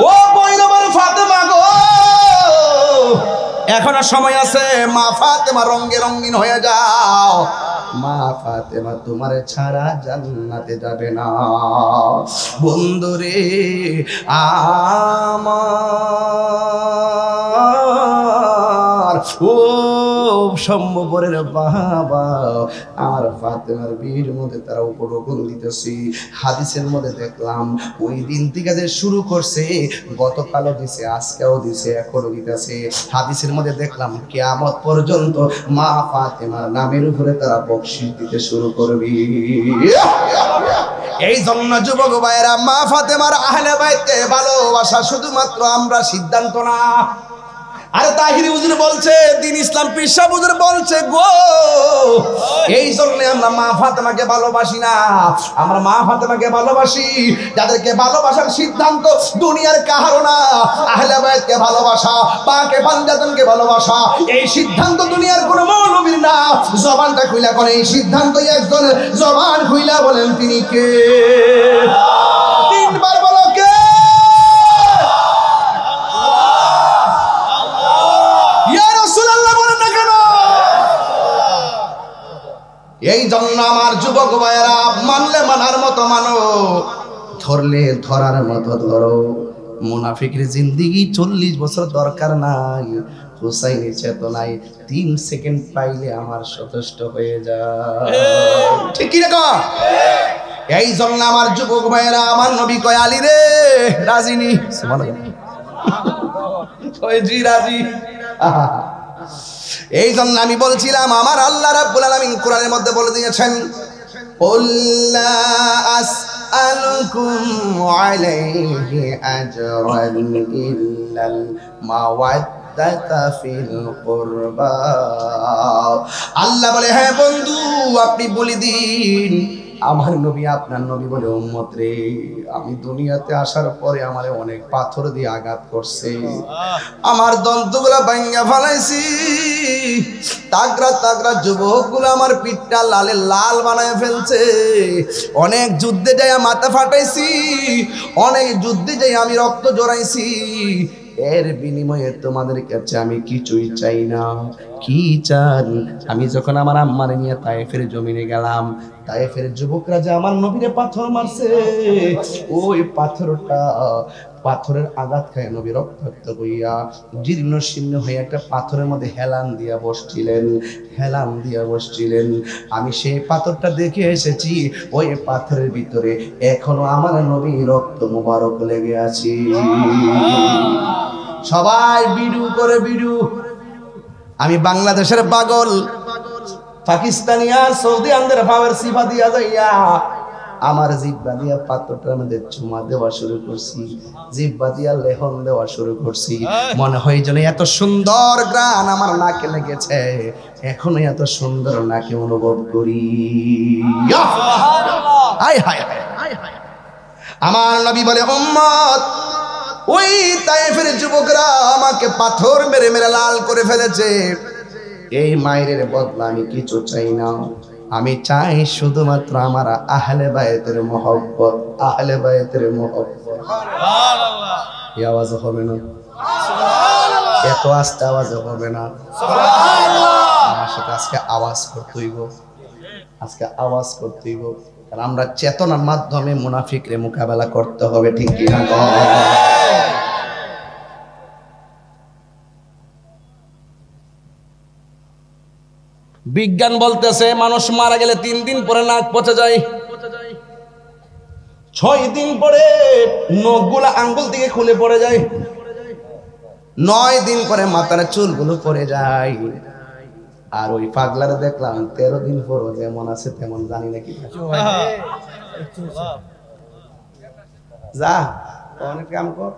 ও ভৈরবের ফাতেমা গো এখনো সময় আছে মা ফাতেমা রঙে রঙিন হয়ে যাও মা ফাতেমা তোমার ছাড়া জান্নাতে যাবে না বন্ধুরে আমার ও সম্ভবরের বাবা আর ফাতেমার বিয়ের মধ্যে তারা উপরোকন দিতেছি হাদিসের মধ্যে দেখলাম ওই দিন থেকে যে শুরু করছে গতকালও দিছে আজকেও দিছে এখনো দিতেছে হাদিসের মধ্যে দেখলাম কিয়ামত পর্যন্ত মা ফাতেমার নামের উপরে তারা বকশিশ দিতে শুরু করবে এই জন্য যুবক ভাইয়েরা মা ফাতেমার আহলে বাইতকে ভালোবাসা শুধুমাত্র আমরা সিদ্ধান্ত না আরে তাহিরি হুজুর বলছে দিন ইসলাম পীর সাহেব হুজুর বলছে গো এই জন্য আমরা মা ফাতেমাকে ভালোবাসি না আমরা মা ফাতেমাকে ভালোবাসি যাদেরকে ভালোবাসার সিদ্ধান্ত দুনিয়ার কাহারও না আহলে বাইতকে ভালোবাসা পাকে পাঞ্জাতনকে ভালোবাসা এই সিদ্ধান্ত দুনিয়ার কোনো মৌলবীর না জবানটা খুইলা করে এই সিদ্ধান্ত একজন জবান খুইলা বলেন তিনি কে তিনবার বলো কে এই জন্য আমার যুবক ভাইয়েরা, মানলে মানার মতো মানো, ধরলে ধরার মতো ধরো। মুনাফিকের জিন্দেগি 40 বছর দরকার নাই, হুসাইনের চেতনায় 3 সেকেন্ড পাইলে আমার যথেষ্ট হয়ে যায়। ঠিক কি না? এই জন্য আমার যুবক ভাইয়েরা, আমার নবী কয় আলী রে রাজিনী, জি রাজি। এই জন্য আমি বলছিলাম, আমার আল্লাহ রাব্বুল আলামিন কোরআনের মধ্যে বলে দিয়েছেন, কুল লা আসআলুকুম আলাইহি আজরান ইল্লাল মাওয়াদ্দাতা ফিল কুরবা। আল্লাহ বলে, হ্যাঁ বন্ধু আপনি বলে দিন, আমার নবী আপনার নবী বলে, উম্মত রে, আমি দুনিয়াতে আসার পরে আমারে অনেক পাথর দিয়ে আঘাত করছে, আমার দন্তগুলা ভাঙা ফেলাইছি, তাগড়া তাগড়া যুবকগুলো আমার পিঠটা লালে লাল বানায় ফেলছে, অনেক যুদ্ধে যাই মাথা ফাটাইছি, অনেক যুদ্ধে যাই আমি রক্ত জড়াইছি, এর বিনিময়ে তোমাদের কাছে আমি কিছুই চাই না। কি চান? আমি যখন আমার আম্মারে নিয়ে তায়েফের জমিনে গেলাম, তায়েফের যুবকরা যে আমার নবীরে পাথর মারছে, ওই পাথরের আঘাত খায় নবী রক্তাক্ত হইয়া জীর্ণ শীর্ণ হয়ে একটা পাথরের মধ্যে হেলান দিয়া বসছিলেন। আমি সেই পাথরটা দেখে এসেছি, ওই পাথরের ভিতরে এখনো আমার নবী রক্ত মুবারক লেগে আছে। সবাই বিডু করে বিডু। আমি বাংলাদেশের পাগল, পাকিস্তানি আর সৌদি আরবের পাওয়ার সিফা দিয়া যাইয়া আমার জিহ্বা দিয়া পাত্রটার মধ্যে চুমা দেওয়া শুরু করছি, জিহ্বা দিয়া লেহন দেওয়া শুরু করছি। মনে হয় যেন এত সুন্দর গ্রান আমার নাকে লেগেছে, এখনো এত সুন্দর নাকে অনুভব করি। আমার নবী বলে, উম্মত, ওই তায়েফের যুবকরা আমাকে পাথর মেরে মেরে লাল করে ফেলেছে, এই মায়ের বদলা আমি কিছু চাই না, আমি চাই শুধুমাত্র আমার আহলে বায়তের মহব্বত, আহলে বায়তের মহব্বত। এই আওয়াজ হবে না, এত আস্তে আওয়াজ হবে না, আমার সাথে আজকে আওয়াজ করতে হইব, আজকে আওয়াজ করতে হইব, কারণ আমরা চেতনার মাধ্যমে মুনাফিকরে মোকাবেলা করতে হবে। ঠিক কিনা? বিজ্ঞান বলতেছে মানুষ মারা গেলে 3 দিন পরে নাক পচে যায়, 6 দিন পরে নখগুলো আঙ্গুল থেকে খুলে পড়ে যায়, 9 দিন পরে মাথার চুলগুলো পড়ে যায়। আর ওই পাগলারে দেখলাম 13 দিন পর যেমন আছে তেমন, জানি না কি যা অনেক কাম কর,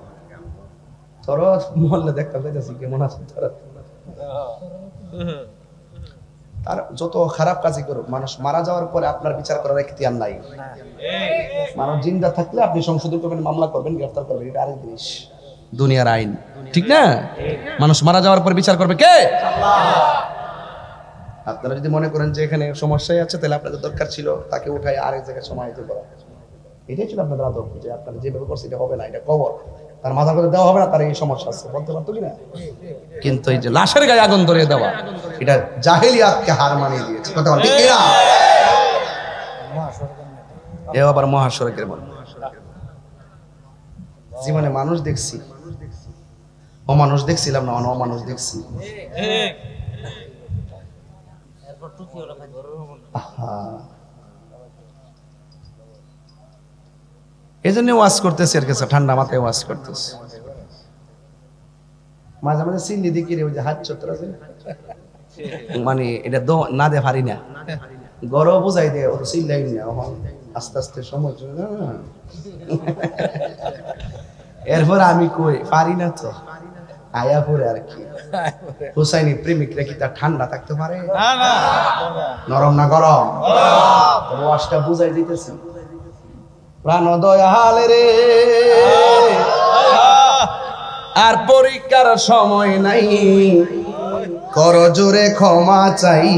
তোর মহল্লে দেখতে পাইতেছি কেমন আছে তোর। তার যত খারাপ কাজই করুক, মানুষ মারা যাওয়ার পরে আপনার বিচার করার এখতিয়ার নাই। মানুষ জিন্দা থাকলে আপনি সংশোধন করবেন, মামলা করবেন, গ্রেফতার করবেন, এটা আরেক জিনিস, দুনিয়ার আইন। ঠিক না? মানুষ মারা যাওয়ার পর বিচার করবে কে? আপনারা যদি মনে করেন যে এখানে সমস্যাই আছে, তাহলে আপনাদের দরকার ছিল তাকে উঠাই আরেক জায়গায় সমাহিত করা। এটাই ছিল আপনাদের আদব, যে আপনারা যেভাবে করছে এটা হবে না, এটা কবর, তার মাথা করে দেওয়া হবে না, তার এই সমস্যা আছে, বলতে পারতো কিনা? কিন্তু এই যে লাশের গায়ে আগুন ধরিয়ে দেওয়া, এটা জাহেলিয়াতকে হার মানিয়ে দিয়েছে। কথা বল, ঠিক কিনা? এও আবার মহাসড়কের মধ্যে জীবনে মানুষ দেখছি, অমানুষ দেখছিলাম না, অমানুষ দেখছি। এই জন্য ওয়াজ করতেছি, আর কাছে ঠান্ডা মাথায় ওয়াজ করতেছি। মাঝে মাঝে চিনি দেখি রে, ওই যে হাত চত্বর আছে, মানে এটা না দে পারি না, গরম বুঝাই দে, ও চিল্লাই না, আস্তে আস্তে সময় এরপর আমি কই পারি না তো, আয়া পরে আর কি। হুসাইনি প্রেমিকরা কি তার ঠান্ডা থাকতে পারে? নরম না গরম? ওয়াজটা বুঝাই দিতেছি। প্রাণ দয়াল রে, আর পরীক্ষার সময় নাই, কর জোরে ক্ষমা চাই,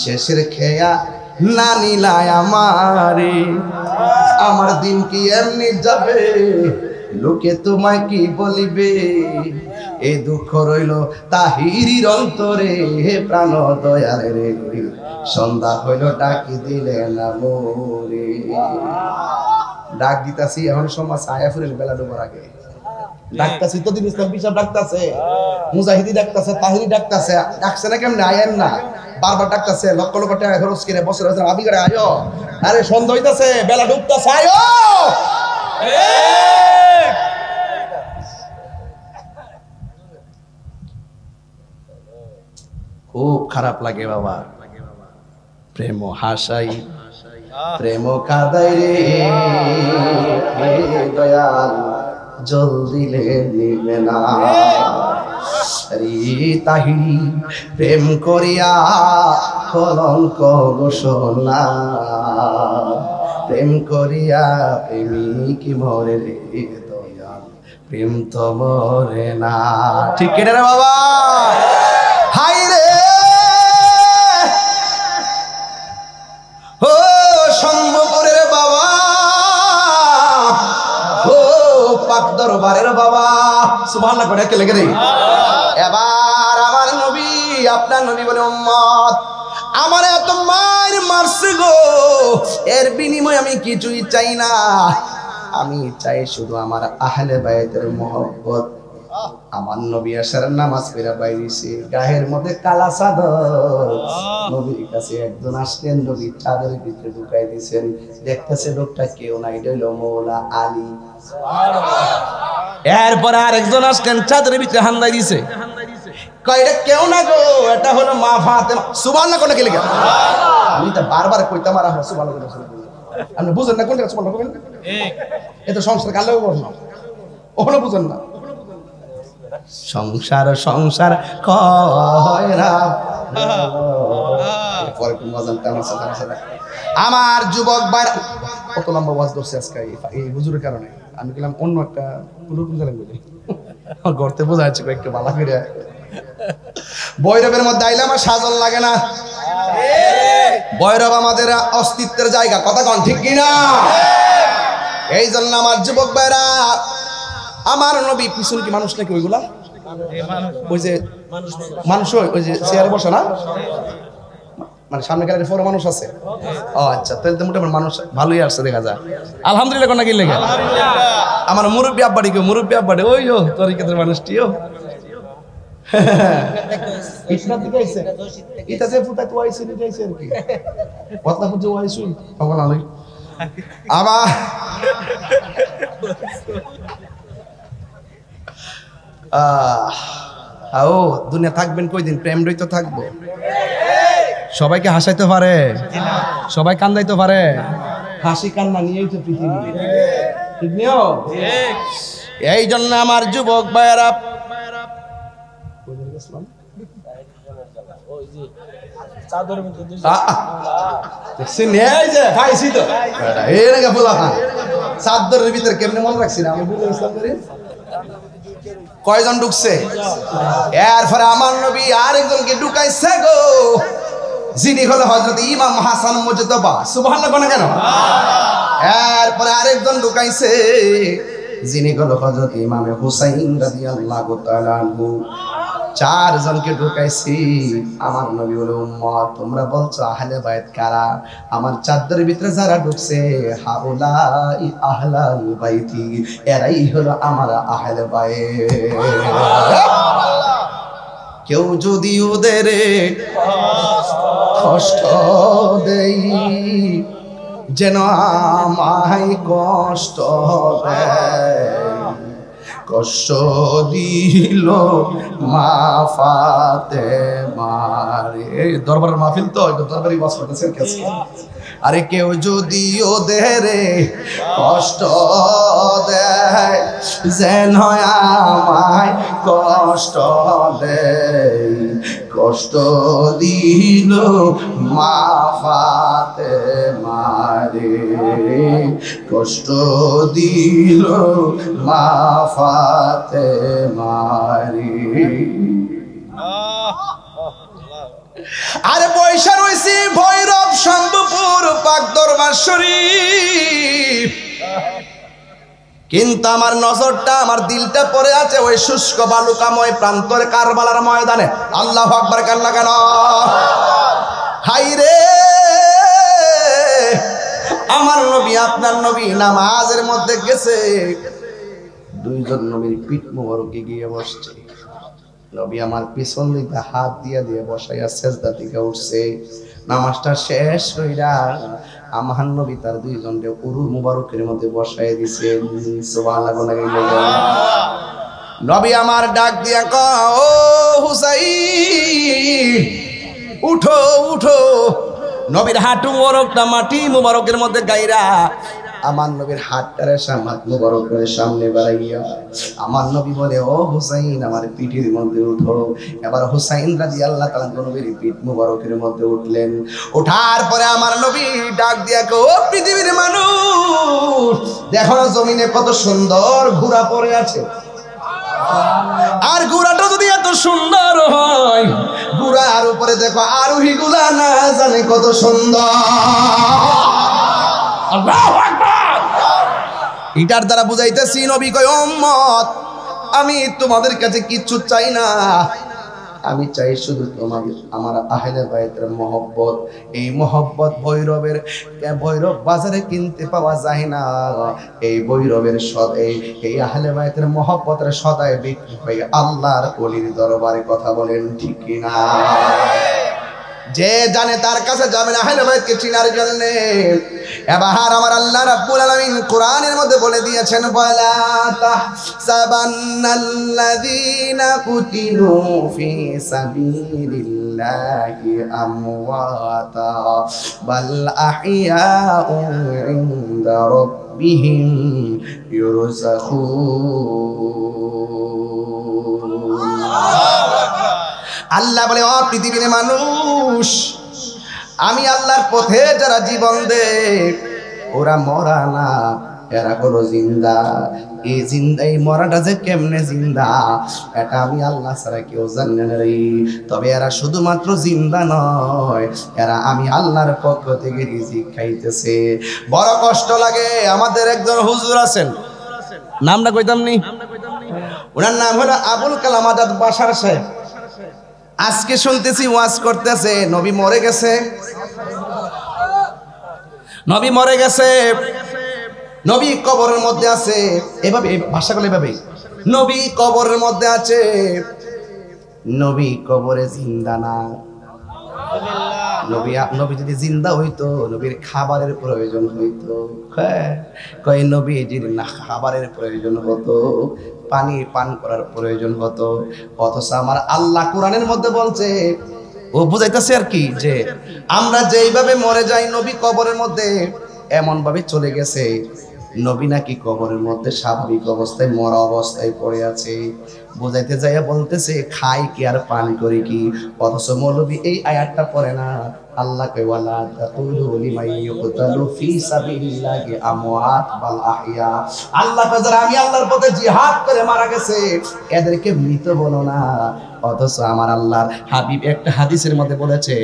শেষের খেয়া না নিলায় আমারে, আমার দিন কি এমনি যাবে, লোকে তোমায় কি বলিবে, এই দুঃখ রইল তাহিরির অন্তরে, হে প্রাণ দয়াল রে, সন্ধ্যা হইল ডাকি দিলে না মোরে। ডাক দিতাছি এখন সময় ছায়া ফুরের বেলা ডুবার আগে ডাকতাছি তো দিন ইসলাম বিশাল ডাকতাছে, মুজাহিদি ডাকতাছে, তাহিরি ডাকতাছে, ডাকছে না কেমনে আয়েন না, বারবার ডাকতাছে, লক্ষ লক্ষ টাকা খরচ করে বছর বছর আবি করে আয়ো, আরে সন্ধ্যা হইতাছে বেলা ডুবতাছে আয়ো। খুব খারাপ লাগে বাবা, প্রেম হাসাই প্রেম কাদাই রে দয়াল জল দিলে নিবে না। তাহিরি প্রেম করিয়া কলঙ্ক ঘোষণা, প্রেম করিয়া প্রেমিক মরে রে দয়াল প্রেম তো মরে না। ঠিক কেটে রে বাবা, হাই রে ও সম্ভবপুরের বাবা, ও পাক দরবারের বাবা, সুবহানাল্লাহ করে কে লেগে রে। এবার আমার নবী, আপনার নবী বলে উম্মত আমার এত মার মারছে গো, এর বিনিময়ে আমি কিছুই চাই না, আমি চাই শুধু আমার আহলে বাইতের মহব্বত। আমার নবী আসার নামাজ পড়া বাইরেছে, গায়ের মধ্যে কালা চাদর, নবীর কাছে একজন আসলেন, নবী চাদরের ভিতরে ঢুকাই দিয়েছেন, দেখতেছে লোকটা কেউ নাই, এটা হলো মৌলা আলী। এরপর আরেকজন আসলেন, চাদরের ভিতরে হান্দাই দিছে, কয় এটা কেউ না গো, এটা হলো মা ফাতেমা। সুবহানাল্লাহ কোন কে লিখে, আমি তো বারবার কইতাম আর আপনারা সুবহানাল্লাহ আপনি বুঝেন না কোনটা সুবহানাল্লাহ কইবেন, এটা সংসার কালে বলনো ওখানে বুঝেন না। সংসার সংসার কয়রা পরে কোন মজার তামাশা। আমার যুবক ভাই কত লম্বা ওয়াজ করছে আজকে এই হুজুরের কারণে, আমি গেলাম অন্য একটা নতুন জায়গায় বলি, আমার গর্তে বোঝা যাচ্ছে একটু বালা করে। ভৈরবের মধ্যে আইলে আমার সাজল লাগে না, ভৈরব আমাদের অস্তিত্বের জায়গা, কথা কন ঠিক কিনা? এই জন্য আমার যুবক ভাইরা, আমার নবী পিছন কি মানুষ নাকি ওইগুলা, ওই যে মানুষ ওই যে চেয়ারে বসে না, মানে সামনে গ্যালারি ফোর মানুষ আছে। ও আচ্ছা, তাহলে তো মোটামুটি মানুষ ভালোই আসছে দেখা যায়, আলহামদুলিল্লাহ কোন কি লেগে। আমার মুরব্বী আব্বাড়ি কেউ, মুরব্বী আব্বাড়ি ওই ও তরিকাতের মানুষটিও ইসলাম দিকে আইছে, এটা যে ফুটা তো আইছে নিতে আইছে আর কি, কথা বুঝে আইছে তখন আলো আবার ও দুনিয়া থাকবেন কয়দিন, প্রেম রইতে থাকবো, সবাইকে হাসাইতে পারে, সবাই কান্দাইতে পারে, হাসি কান্না নিয়েই তো পৃথিবী, ঠিক নিও। এই জন্য আমার যুবক ভাইয়েরা, চাদরের ভিতরে কেমনে মনে রাখছি না আমি, কয়জন ঢুকছে, এরপরে আমার নবী আরেকজনকে ঢুকাইছে গো, যিনি হলো হযরত ইমাম হাসান মুজতবা। সুবহানাল্লাহ কোন কেন? এরপরে আরেকজন ঢুকাইছে, যিনি হলো হযরত ইমাম হুসাইন রাদিয়াল্লাহু তাআলা আনহু। চারজনকে ঢুকাইছি। আমার নবী বলে উম্মত তোমরা বলছো আহলে বাইত কারা? আমার চাদরের ভিতরে যারা ঢুকছে হাউলাই আহলাল বাইতি, এরাই হলো আমার আহলে বাইত। কেউ যদি ওদের কষ্ট দেই যেন আমায় কষ্ট দেয়, কষ্ট দিল মা ফাতেমারে। দরবারের মাহফিল তো দরবারি ওয়াজ করতেছেন কেসে। আরে কেউ যদি ওদের কষ্ট দেয় যেন আমায় কষ্ট দেয়, কষ্ট দিল মা ফাতেমারে, কষ্ট দিল মা ফাতেমারে। আরে পয়সা রয়েছে ভৈরব শম্ভুপুর পাক দরবার শরীফ, কিন্তু আমার নজরটা আমার দিলটা পড়ে আছে ওই শুষ্ক বালুকাময় প্রান্তরে কারবালার ময়দানে। আল্লাহু আকবার কাল্লা কেন? হাই রে আমার নবী আপনার নবী নামাজের মধ্যে গেছে, দুইজন নবীর পিঠ মোবারকে গিয়ে বসছে। নবী আমার পিছন দিকে হাত দিয়ে দিয়ে বসাইয়া সেজদা থেকে উঠছে। নামাজটা শেষ কইরা আমার নবী তার দুইজনকে উরু মুবারকের মধ্যে বসাইয়া দিছে। সুবহানাল্লাহ। নবী আমার ডাক দিয়া কয়, ও হুসাইন উঠো উঠো। নবীর হাঁটু মোবারকটা মাটি মুবারকের মধ্যে গাইরা আমার নবীর হাতটারে হাত মুবারকের সামনে বাড়াইয়া আমার নবী বলে, ও হুসাইন আমার পিঠের মধ্যে উঠো। এবার হুসাইন রাদিয়াল্লাহু তাআলা নবীর পিঠ মুবারকের মধ্যে উঠলেন। ওঠার পরে আমার নবী ডাক দিয়া কয়, ও পৃথিবীর মানুষ দেখো না জমিনে কত সুন্দর ঘোড়া পড়ে আছে, আর ঘোড়াটা যদি এত সুন্দর হয় ঘোড়ার উপরে দেখো আরোহী গুলা না জানে কত সুন্দর। আল্লাহু আকবার। এটার দ্বারা বুঝাইতেছি নবী কয়, উম্মত আমি তোমাদের কাছে কিচ্ছু চাই না, আমি চাই শুধু তোমাদের আমার আহলে বাইতের মহব্বত। এই মহব্বত ভৈরবের ভৈরব বাজারে কিনতে পাওয়া যায় না। এই ভৈরবের এই আহলে বাইতের মহব্বতের সদায় বিক্রি হয়ে আল্লাহর ওলির দরবারে। কথা বলেন ঠিক কিনা? যে জানে তার কাছে যাবেন আহলে বাইতকে চিনার জন্য। এবার আমার আল্লাহ রাব্বুল আলামিন কোরআনের মধ্যে বলে দিয়েছেন, ওয়ালা তাহসাবান্নাল্লাযীনা কুতিলু ফি সাবিলিল্লাহি আমওয়াতা বাল আহইয়াউন ইনদা রাব্বিহিম ইউরযাকুন। আল্লাহ বলে, ও পৃথিবীর মানুষ আমি আল্লাহর পথে যারা জীবন দে ওরা মরা না, এরা হলো জিন্দা। এই জিন্দা, এই মরাটা যে কেমনে জিন্দা এটা আমি আল্লাহ ছাড়া কেউ জানে না রে। তবে এরা শুধুমাত্র জিন্দা নয়, এরা আমি আল্লাহর পক্ষ থেকে রিজিক খাইতেছে। বড় কষ্ট লাগে। আমাদের একজন হুজুর আছেন, নামটা কইতাম নি, ওনার নাম হলো আবুল কালাম আজাদ বাশার সাহেব। আজকে শুনতেছি ওয়াজ করতেছে নবী মরে গেছে, নবী মরে গেছে, নবী কবরের মধ্যে আছে। এভাবে ভাষা গুলো এভাবে, নবী কবরের মধ্যে আছে, নবী কবরে জিন্দা না। নবী যদি জিন্দা হইতো নবীর খাবারের প্রয়োজন হইতো। কয় নবীজির না খাবারের প্রয়োজন হতো, পানি পান করার প্রয়োজন হতো। অথচ আমার আল্লাহ কোরআনের মধ্যে বলছে, ও বুঝাইতেছে আর কি, যে আমরা যেইভাবে মরে যাই নবী কবরের মধ্যে এমন ভাবে চলে গেছে। নবী নাকি কবরের মধ্যে স্বাভাবিক অবস্থায় মরা অবস্থায় পড়ে আছে। বুঝাইতে যাইয়া বলতেছে খাই কি আর পান করি কি। অথচ মৌলবী এই আয়াতটা পড়ে না। আল্লাহ কয়, ওয়ালা তাকুলু লিমান ইউকতালু ফি সাবিলিল্লাহি আমওয়াত বাল আহইয়া। আল্লাহ কয়, যারা আমি আল্লাহর পথে জিহাদ করে মারা গেছে এদেরকে মৃত বলো না। অথচ আমার আল্লাহর হাবিব একটা হাদিসের মধ্যে বলেছে,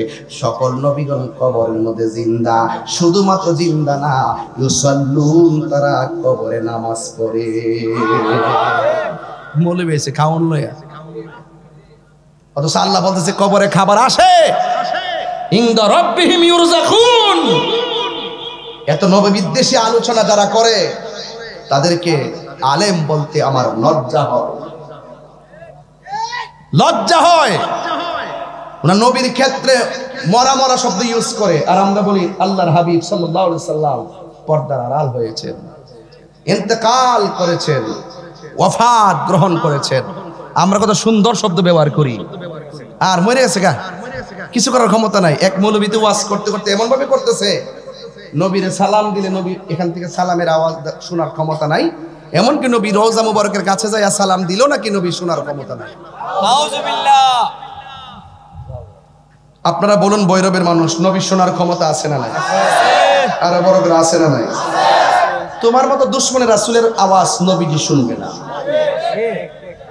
সকল নবীগণ কবরের মধ্যে জিন্দা, শুধুমাত্র জিন্দা না, ইউসাল্লুন, তারা কবরে নামাজ পড়ে। মৌলবী এসে খাওয়ান লয়া, অথচ আল্লাহ বলতেছে কবরে খাবার আসে, ইনদা রাব্বিহিম ইউরযাকুন। এত নবী বিদ্বেষী আলোচনা যারা করে তাদেরকে আলেম বলতে আমার লজ্জা হয়, লজ্জা হয়। ওনা নবীর ক্ষেত্রে মরা মরা শব্দ ইউজ করে, আর আমরা বলি আল্লাহর হাবিব সাল্লাল্লাহু আলাইহি সাল্লাম পর্দার আড়াল হয়েছেন, ইন্তেকাল করেছেন, ওয়াফাত গ্রহণ করেছেন। আমরা কত সুন্দর শব্দ ব্যবহার করি, আর মরে গেছে গা, কিছু করার ক্ষমতা নাই। এক মৌলবীতে ওয়াজ করতে করতে এমন ভাবে করতেছে, নবীর সালাম দিলে নবী এখান থেকে সালামের আওয়াজ শোনার ক্ষমতা নাই। এমনকি নবী রওজা মুবারকের কাছে যায় সালাম দিল নাকি নবী শোনার ক্ষমতা নাই। নাউজুবিল্লাহ। আপনারা বলুন, ভৈরবের মানুষ নবী শোনার ক্ষমতা আছে না নাই? আর বড় করে আছে না নাই? তোমার মতো দুশমনের রাসূলের আওয়াজ নবীজি শুনবে না।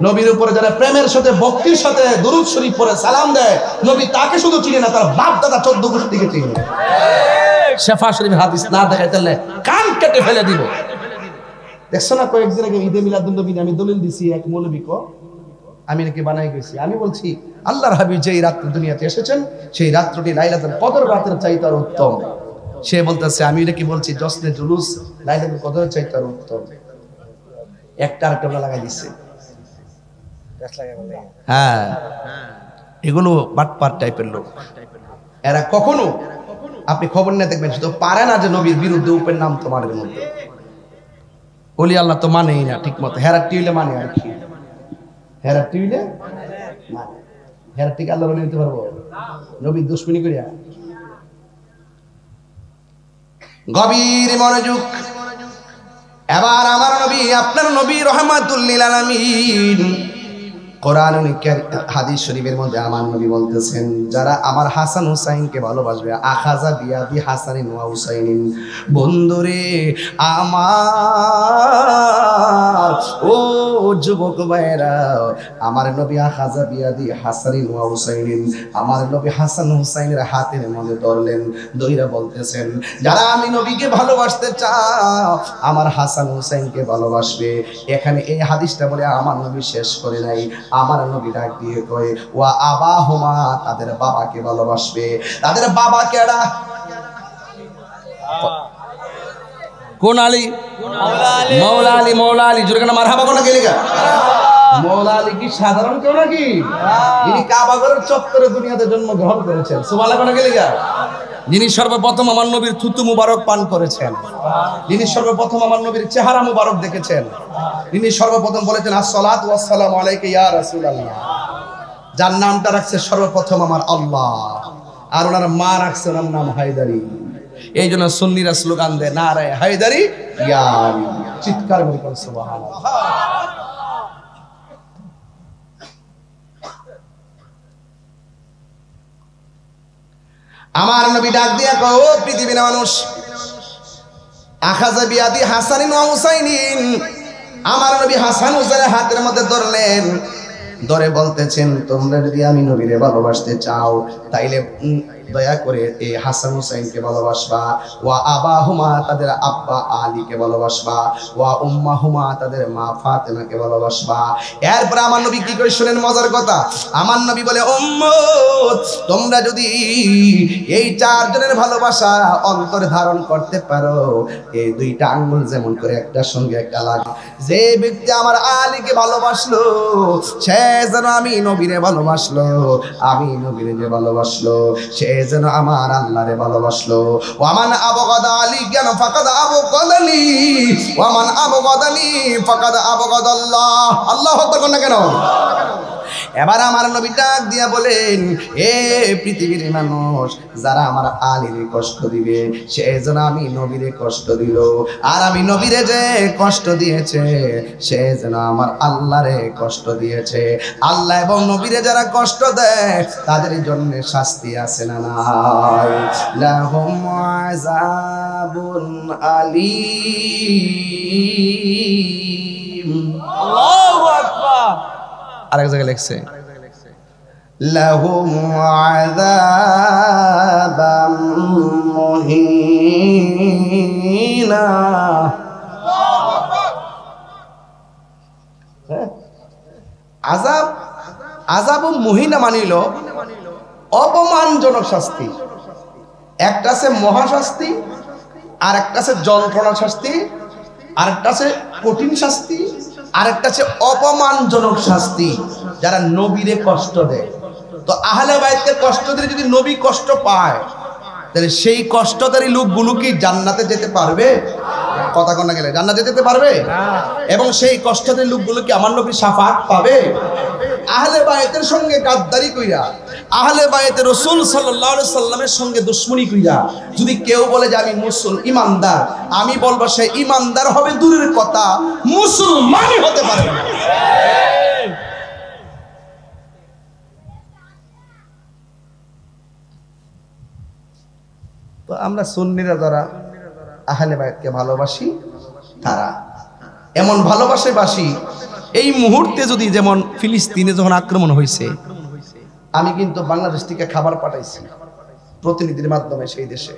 নবীর উপরে যারা প্রেমের সাথে ভক্তির সাথে দুরূদ শরীফ পড়ে সালাম দেয়, নবী তাকে শুধু চিনে না, তার বাপ দাদা 14 গোষ্ঠীকে চিনে। শেফা শরীফ হাদিস না দেখাইতে কান কেটে ফেলে দিব। দেখছো না কয়েকদিন আগে ঈদে মিলাদুন নবী আমি দলিল দিছি, এক মৌলবী আমি নাকি বানাই গেছি। আমি বলছি আল্লাহর হাবিব যেই রাত্রে দুনিয়াতে এসেছেন সেই রাত্রটি লাইলাতুল কদর রাতের চাইতে আর উত্তম। সে বলতেছে আমি নাকি বলছি জশ্নে জুলুস লাইলাতুল কদরের চাইতে আর উত্তম। একটা আরেকটা লাগাই দিচ্ছে। হ্যাঁ, এগুলো বাটপার টাইপের লোক। এরা কখনো আপনি খবর নিয়ে দেখবেন শুধু পারে না যে নবীর বিরুদ্ধে উপের নাম তোমার মধ্যে বলি আল্লাহ তো মানেই না ঠিক মতো। হেরার টিউলে মানে আর কি, হেরার টিউলে হেরার টিকে আল্লাহ বলে নিতে পারবো নবীর দুশ্মনী করিয়া। গভীর মনোযোগ। এবার আমার নবী আপনার নবী রহমাতুল লিল আলামিন কোরআনুল হাদিস শরীফের মধ্যে আমার নবী বলতেছেন যারা আমার হাসান হুসাইনকে ভালোবাসবে আখাযা বিয়াদি হাসানিন ওয়া হুসাইনিন, বন্ধুরে আমার ও যুবক ভাইরা, আমার নবী আখাযা বিয়াদি হাসানিন ওয়া হুসাইনিন, আমার নবী হাসান হুসাইনের হাতের মধ্যে ধরলেন, দইরা বলতেছেন যারা আমি নবীকে ভালোবাসতে চাও আমার হাসান হুসাইনকে ভালোবাসবে। এখানে এই হাদিসটা বলে আমার নবী শেষ করে নাই, আমার নবী ডাক দিয়ে কয় ওয়া আবাহুমা, তাদের বাবাকে ভালোবাসবে। তাদের বাবা কেডা? কোন আলী? মাওলা আলী। মাওলা আলী জোরে কেন মারহাবা কোন গেলিগা? মাওলা আলী কি সাধারণ কেউ নাকি? যিনি কাবা ঘরের চত্বরে দুনিয়াতে জন্মগ্রহণ করেছেন। সুবহানাল্লাহ কোন গেলিগা? যিনি সর্বপ্রথম আমার নবীর থুতু মুবারক পান করেছেন, যিনি সর্বপ্রথম আমার নবীর চেহারা মুবারক দেখেছেন, যিনি সর্বপ্রথম বলেছেন আসসালাতু ওয়াসসালামু আলাইকা ইয়া রাসূলুল্লাহ, যার নামটা রাখছে সর্বপ্রথম আমার আল্লাহ, আর ওনার মা রাখছে ওনার নাম হায়দারি। এই জন্য সুন্নিরা স্লোগান দেয় নারায়ে হায়দারি ইয়া আলী, চিৎকার করে বলেন সুবহানাল্লাহ। আমার নবী ডাক দিয়া কয় ও পৃথিবীর মানুষ, আখাযা বিয়াদি হাসানিন ওয়া হুসাইনিন, আমার নবী হাসান হুসাইনের হাতের মধ্যে ধরলেন, ধরে বলতেছেন তোমরা যদি আমি নবীরে ভালোবাসতে চাও তাইলে দয়া করে এই হাসান হুসাইনকে ভালোবাসবা, ওয়া আবাহুমা, তাদের আব্বা আলীকে ভালোবাসবা, ওয়া উম্মাহুমা, তাদের মা ফাতেমাকে ভালোবাসবা। এরপর আমার নবী কি করে শুনেন মজার কথা, আমার নবী বলে উম্মত তোমরা যদি এই চারজনের ভালোবাসা অন্তরে ধারণ করতে পারো, এই দুইটা আঙ্গুল যেমন করে একটার সঙ্গে একটা লাগে, যে ব্যক্তি আমার আলীকে ভালোবাসলো সে যেন আমি নবীরে ভালোবাসলো, আমি নবীরে যে ভালোবাসলো সে যেন আমার আল্লাহরে ভালোবাসলো। ওয়ামান আবগাদা আলী কেন ফাকাদ আবগাদানি, ওয়ামান আবগাদানি ফাকাদ আবগাদাল্লাহ। আল্লাহু আকবার না কেন? এবার আমার নবী ডাক দিয়া বলেন এ পৃথিবীর মানুষ, যারা আমার আলীরে কষ্ট দিবে সে যেন আমি নবীরে কষ্ট দিল, আর আমি নবীরে যে কষ্ট দিয়েছে সে যেন আমার আল্লাহরে কষ্ট দিয়েছে। আল্লাহ এবং নবীরে যারা কষ্ট দেয় তাদের জন্য শাস্তি আছে না নাই? লাহুম আযাবুন আলীম। আল্লাহু আকবার। আরেক জায়গায় লেখছে লাহুম আযাবাম মুহিনা। আযাব, আযাব মুহিনা মানিল অপমানজনক শাস্তি। একটা আছে মহাশাস্তি, আর একটা আছে যন্ত্রণা শাস্তি, আর একটা আছে কঠিন শাস্তি, আরেকটা আছে অপমানজনক শাস্তি, যারা নবীরে কষ্ট দেয়। তো আহলে বাইতকে কষ্ট দিলে যদি নবী কষ্ট পায় তাহলে সেই কষ্টকারী লোকগুলো কি জান্নাতে যেতে পারবে? কথা কোনা গেলে জান্নাতে যেতে পারবে? এবং সেই কষ্টকারী লোকগুলো কি আমার নবীর শাফাত পাবে? আহলে বাইতের সঙ্গে গাদ্দারি কইরা, আহলে বাইতে রাসূল সাল্লাল্লাহু আলাইহি সাল্লামের সঙ্গে দুশমনি কইরা যদি কেউ বলে যে আমি ইমানদার, আমি বলবো সে ইমানদার হবে দূরের কথা, মুসলমানই হতে পারবে না। তো আমরা সুন্নিরা যারা আহলে বাইতকে ভালোবাসি, তারা এমন ভালোবাসি এই মুহূর্তে যদি যেমন ফিলিস্তিনে যখন আক্রমণ হয়েছে, আমি কিন্তু বাংলাদেশ থেকে খাবার পাঠাইছি প্রতিনিধির মাধ্যমে সেই দেশে।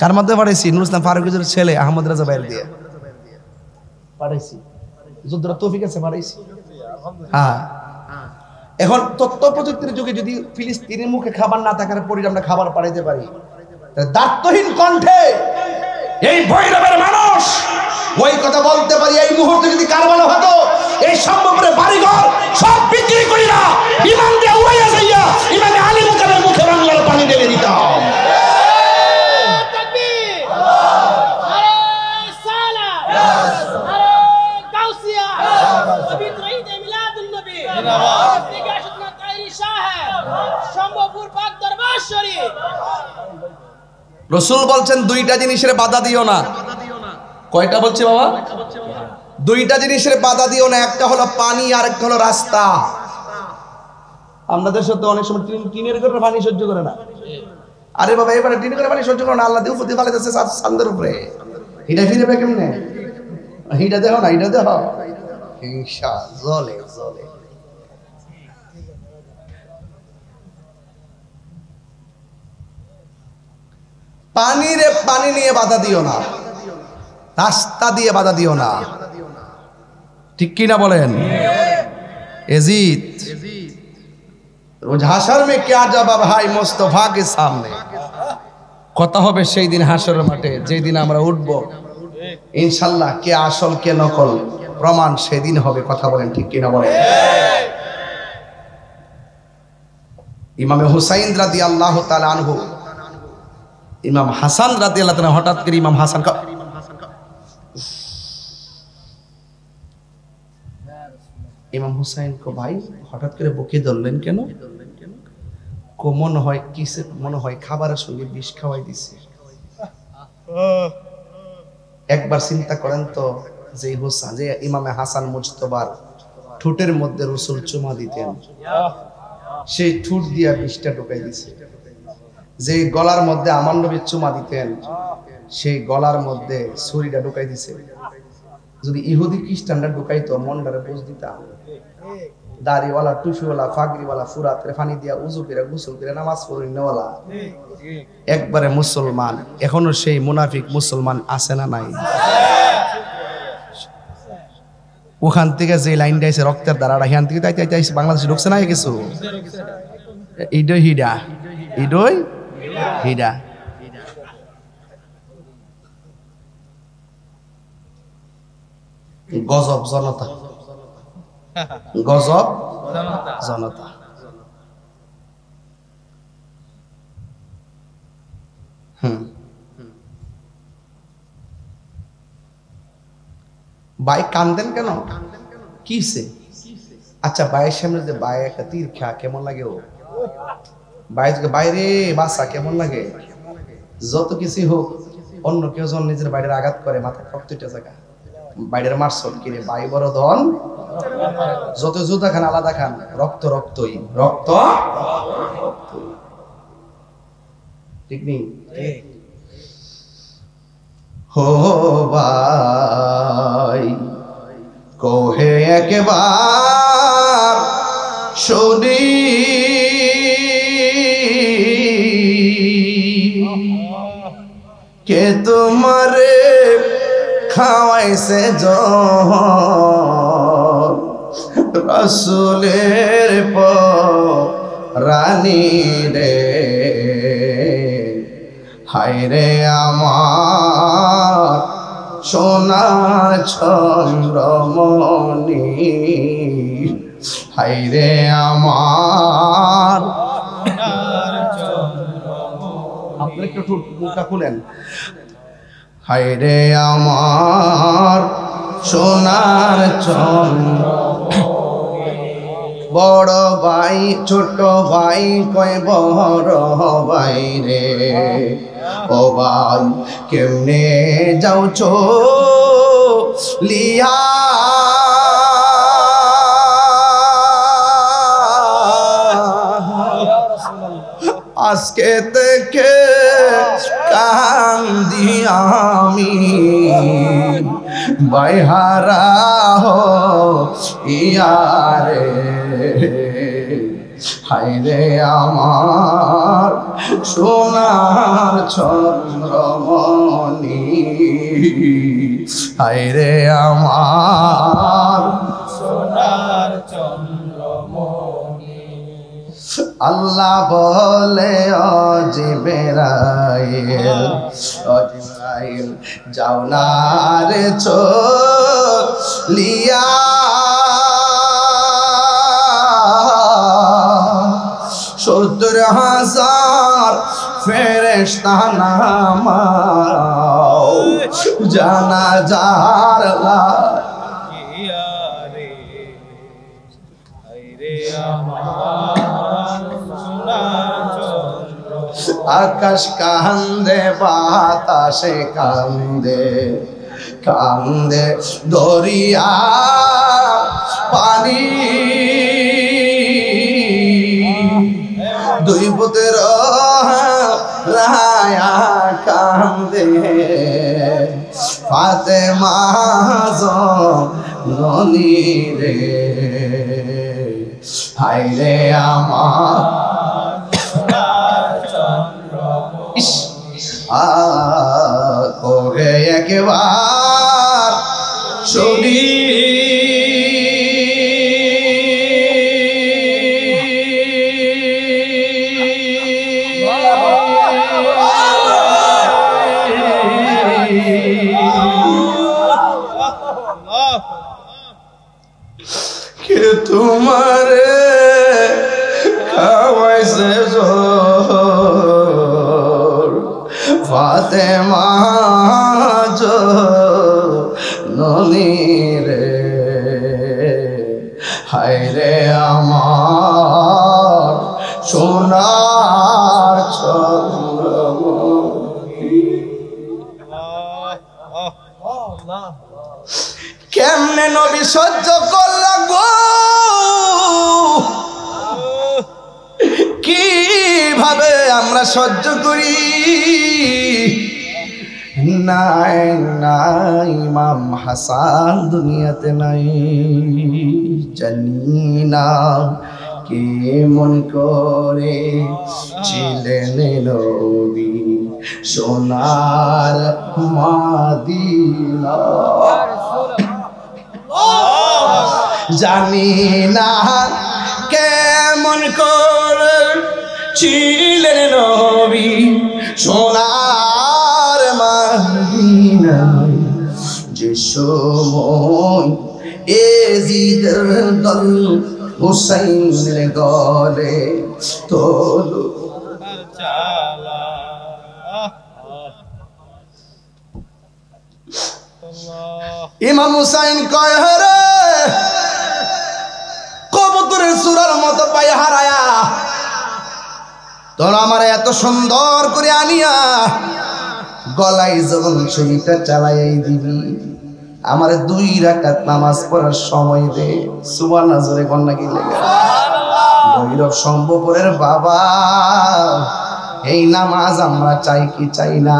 কার মাধ্যমে পাঠাইছি? নুরুল ইসলাম ফারুকের ছেলে আহমদ রাজা বাইর দিয়ে পাঠাইছি। যুদ্ধটা তৌফিক আছে মারাইছি। হ্যাঁ, এখন তথ্য প্রযুক্তির যুগে যদি ফিলিস্তিনের মুখে খাবার না থাকার পরে আমরা খাবার পাঠাইতে পারি, দায়িত্বহীন কণ্ঠে এই ভৈরবের মানুষ ওই কথা বলতে পারি, এই মুহূর্তে যদি কারবালা হতো এই সম্ভবরে বাড়িঘর সব বিক্রি করি না, বিমান দিয়ে উড়াইয়া যাইয়া ইমামে আলী মুকামের মুখে বাংলার পানি ঢেলে দিতাম। রসুল বলছেন দুইটা জিনিসের বাধা দিও না। কয়টা বলছে বাবা? দুইটা জিনিসের বাধা দিও না, একটা হলো পানি আর একটা হলো রাস্তা। আমাদের সাথে অনেক সময় টিনের ঘরে পানি সহ্য করে না। আরে বাবা এবারে টিনের ঘরে পানি সহ্য করে না, আল্লাহ দিয়ে উপর দিয়ে ফালে যাচ্ছে চাঁদের উপরে, হিটা ফিরে কেমনে? হিটা দেখো না, হিটা দেখো হিংসা জলে জলে। পানি নিয়ে বাধা দিও না, রাস্তা দিয়ে বাধা দিও না, ঠিক কি না বলেন? এজিদ হাসর মে क्या जवाब भाई मुस्तफा के सामने, কথা হবে সেই দিন হাসরের মাঠে, যেই দিন আমরা উঠব ইনশাআল্লাহ, কে আসল কে নকল প্রমাণ সেদিন হবে। কথা বলেন ঠিক কি না বলেন? ইমামে হুসাইন রাদিয়াল্লাহু তাআলা আনহু, ইমাম হাসান রাদিয়াল্লাহু তাআলা, হঠাৎ করে ইমাম হাসান ইমাম হুসাইন কো ভাই হঠাৎ করে বকে ধরলেন কেন? কো মনে হয় কিসে, মনে হয় খাবারের সঙ্গে বিষ খাওয়াই দিছে। একবার চিন্তা করেন তো, যে হুসাইন, যে ইমামে হাসান মুজতবার ঠোঁটের মধ্যে রসুল চুমা দিতেন, সেই ঠোঁট দিয়া বিষটা ঢুকাই দিছে। যে গলার মধ্যে আমার নবী চুমা দিতেন, সেই গলার মধ্যে ছুরিটা ঢুকাই দিছে। যদি ইহুদি খ্রিস্টানরা ঢুকাইতো মনটারে বুঝ দিতাম। দাড়িওয়ালা, টুসিওয়ালা, ফাগরিওয়ালা, ফুরাতের পানি দিয়া উজু করে গোসল করে নামাজ পড়িনেওয়ালা একবারে মুসলমান। এখনো সেই মুনাফিক মুসলমান আছে না নাই? ওখান থেকে যে লাইনটা আছে রক্তের দ্বারা, এখান থেকে বাংলাদেশে ঢুকছে না কিছু। ইডই হিডা, ইডই হিডা। গজব জনতা, গজব জনতা। ভাই কান্দেন কেন? কিসে? আচ্ছা ভাইয়ের সামনে যে ভাই একটা তীর খা কেমন লাগে? ও ভাই বাইরে বাসা কেমন লাগে? যত কিছু হোক, অন্য কেউ যখন নিজের বাইরের আঘাত করে মাথা রক্তটা জায়গা, বাইরের মারসল কিরে ভাই বড় ধন, যত জুতা খান আলাদা খান, রক্ত রক্তই, রক্ত ঠিক নেই। হো ভাই কোহে একবার শুনি, কে তোমারে খাওয়াইছে রাসূলের রানী রে, হায় রে আমার সোনার চন্দ্রমণি, হায় রে আমার। আপনি একটু মুখটা খুলেন। হায় রে আমার সোনার চন্দ্র, বড় ভাই ছোট ভাই কয় বড় ভাই রে, ও ভাই কেমনে যাওছো লিয়া, আজকে থেকে কান্দি আমি, বাইহারা হো ইয়ারে, হায় রে আমার সোনার চন্দ্রমণি, হায়রে আমার সোনার চন্দ্রমণি আল্লাহ বলে ও জিবরাইল যাও না রে চলিয়া সত্তর হাজার ফেরেশতা নামাও জানাজার রে হায়রে আমার সোনার চন্দ্র আকাশ কান্দে বাতাসে কান্দে কান্দে দরিয়া পানি দুই পুত্র রায়া কান্দে ফাতেমা জননী রে হায়রে আমার ইস ওহে একবার ছবি কে তোমারে খাওয়াইছে জোর ফাতেমা জননী রে হায়রে আমার সোনার চন্দ্রমণি কেমনে নবী সহ্য করলা গো কিভাবে আমরা সহ্য করি নাই নাই ইমাম হাসান দুনিয়াতে নাই জানি না কে মন করে ছিলেন নবী সোনার মাদিনা জানি না কেমন করে ছিলেন নবী সোনার মাদিনায় যে সময় এজিদের দল হুসাইনের গলে তোলো চালা ইমাম হুসাইন কয় হরে কবুতরের সুরার মতো পায়ে হারায়া তোর আমার এত সুন্দর করে আনিয়া গলায় যখন ছুরিটা চালাইয়াই দিবি আমার 2 রাকাত নামাজ পড়ার সময় দে সুবহানাল্লাহ জোরে কন্যা কি লেগে ভৈরব শম্ভুপুরের বাবা এই নামাজ আমরা চাই কি চাই না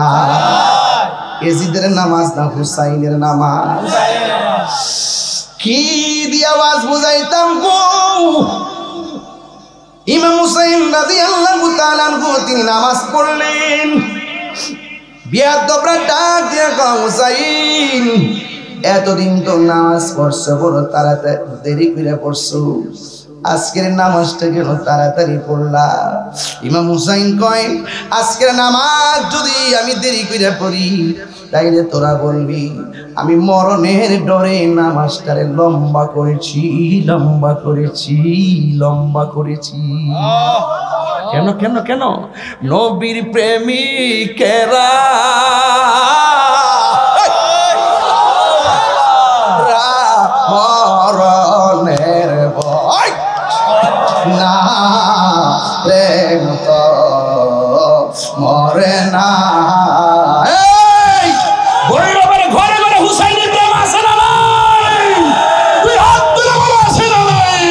এজিদের নামাজ না হুসাইনের নামাজ কি দিয়ে আওয়াজ বুঝাইতাম গো ইমাম হুসাইন রাদিয়াল্লাহু তাআলা আনহু তিনি নামাজ পড়লেন বিয়াদবরা ডাক দিয়া কও হুসাইন এতদিন তো নামাজ পড়ছো বড় তাড়াতাড়ি দেরি করে পড়ছো আজকের নামাজটা কেন তাড়াতাড়ি পড়লা ইমাম হুসাইন কয় আজকের নামাজ যদি আমি দেরি করে পড়ি তাইলে তোরা বলবি আমি মরণের ডরে নামাজটারে লম্বা করেছি লম্বা করেছি লম্বা করেছি কেন কেন কেন নবীর প্রেমিকেরা মরণের ভয় না প্রেম তো মরে না ভৈরবের ঘরে ঘরে হুসাইনের প্রেম আছে না নাই তুই হাত তুলে বলো আছে না নাই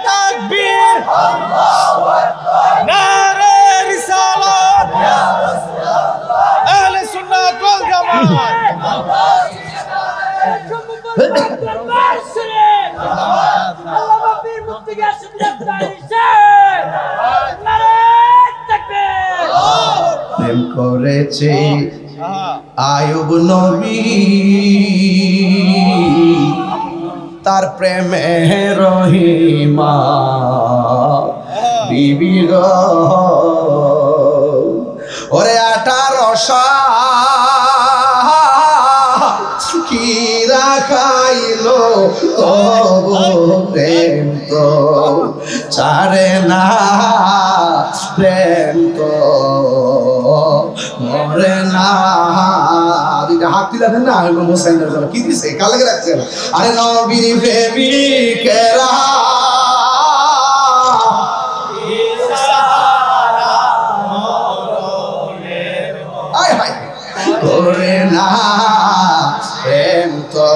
তাকবীর আল্লাহু আকবার নারে রিসালাত ইয়া রাসূলুল্লাহ আহলে সুন্নাত ওয়াল জামাত প্রেম করেছি আয়ুব নবী তার প্রেমে রহিমা বিবি গো ওরে 18 কি রাখাইলো প্রেম তো ছাড়ে না প্রেম তো মরে না হাত দিলেন না মোসাইনের জন্য কি দিছে কালে রাখছেন আরে নবীর প্রেমিকেরা করে না প্রেম তো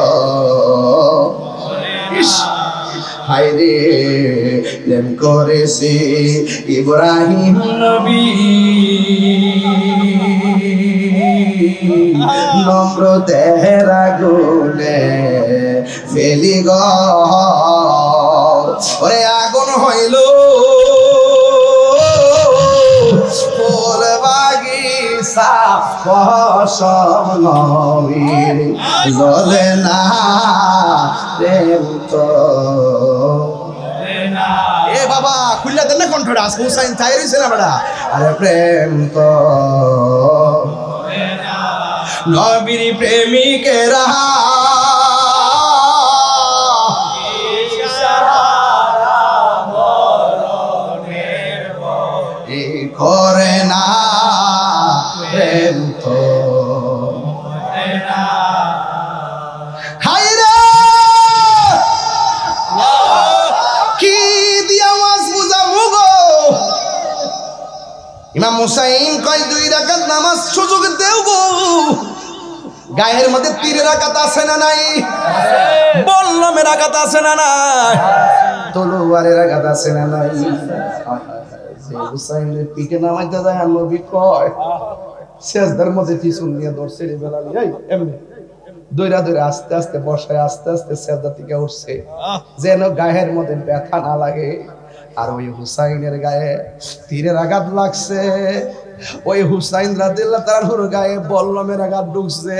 হায়রে প্রেম করেছে ইব্রাহিম নবী নম্রতের আগুনে ফেলি গো ওরে আগুন হইল ফুল বাগিচা ফসল নবীর জ্বলে না প্রেম তো এ বাবা খুললে দেন না কণ্ঠটা আজকে হুসাইন চাই রয়েছে না বেটা আরে প্রেম তো নবীর প্রেমিকেরা করে না প্রেম তো হায়রে কি দিয়া মাছ বুঝাবো গো ইমাম হুসাইন কয় 2 রাকাত নামাজ সুযোগ দেও গো গায়ের মধ্যে 3 রাকাত আছে না নাই বললামের রাকাত আছে না নাই তলোয়ারের রাকাত আছে না নাই হুসাইনের পিঠে নামাইতে যায় আর নবী কয় সেজদার মধ্যে পিছন নিয়ে ধরছে রে বেলালি এই এমনি দইরা দইরা আস্তে আস্তে বসায় আস্তে আস্তে সেজদা থেকে উঠছে যেন গায়ের মধ্যে ব্যথা না লাগে আর ওই হুসাইনের গায়ে তীরের আঘাত লাগছে ওই হুসাইন রাদিয়াল্লাহু তাআলার গায়ে বল্লমের আঘাত ঢুকছে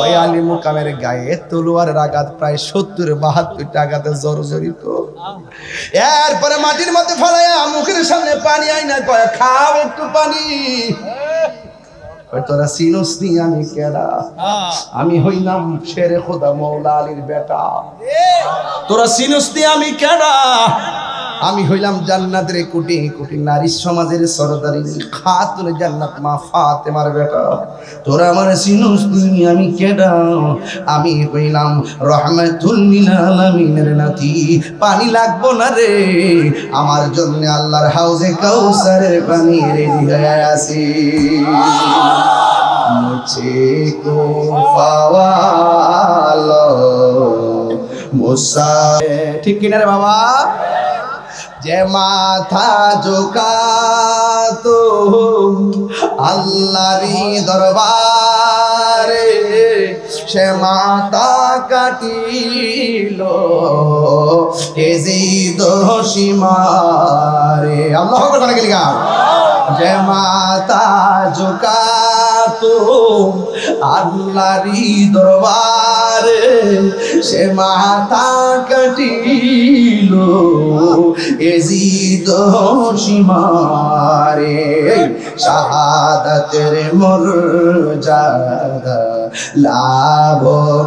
ওই আলী মুকামের গায়ে তলোয়ারের আঘাত প্রায় 70-72টা আঘাতে জর্জরিত এরপরে মাটির মধ্যে ফেলাইয়া মুখের সামনে পানি আইনা কয় খাও একটু পানি তোরা চিনোস নি আমি কেডা আমি হইলাম শেরে খোদা মওলা আলীর বেটা তোরা চিনোস নি আমি কেডা আমি হইলাম জান্নাতের কোটি কোটি নারী সমাজের সরদারিনী খাতুন জান্নাত মা ফাতেমার বেটা তোরা আমারে চিনোস নি আমি কেডা আমি হইলাম রহমাতুল লিল আলামিনের নাতি পানি লাগবো না রে আমার জন্য আল্লাহর হাউজে কাউসারের পানি রেডি হয়ে আছে মুঝে কো পাওয়ালো মুসা ঠিক কিনা রে বাবা যে মাথা ঝুঁকাতো আল্লাহরই দরবারে সে মাথা কাটিল এজিদ সীমারে আল্লাহু আকবার করে গেলি গা যে মাথা ঝুঁকাতো আল্লাহরই দরবারে সে মাথা কাটিল এজিদ সীমারে শাহাদাতের মর্যাদা লাভ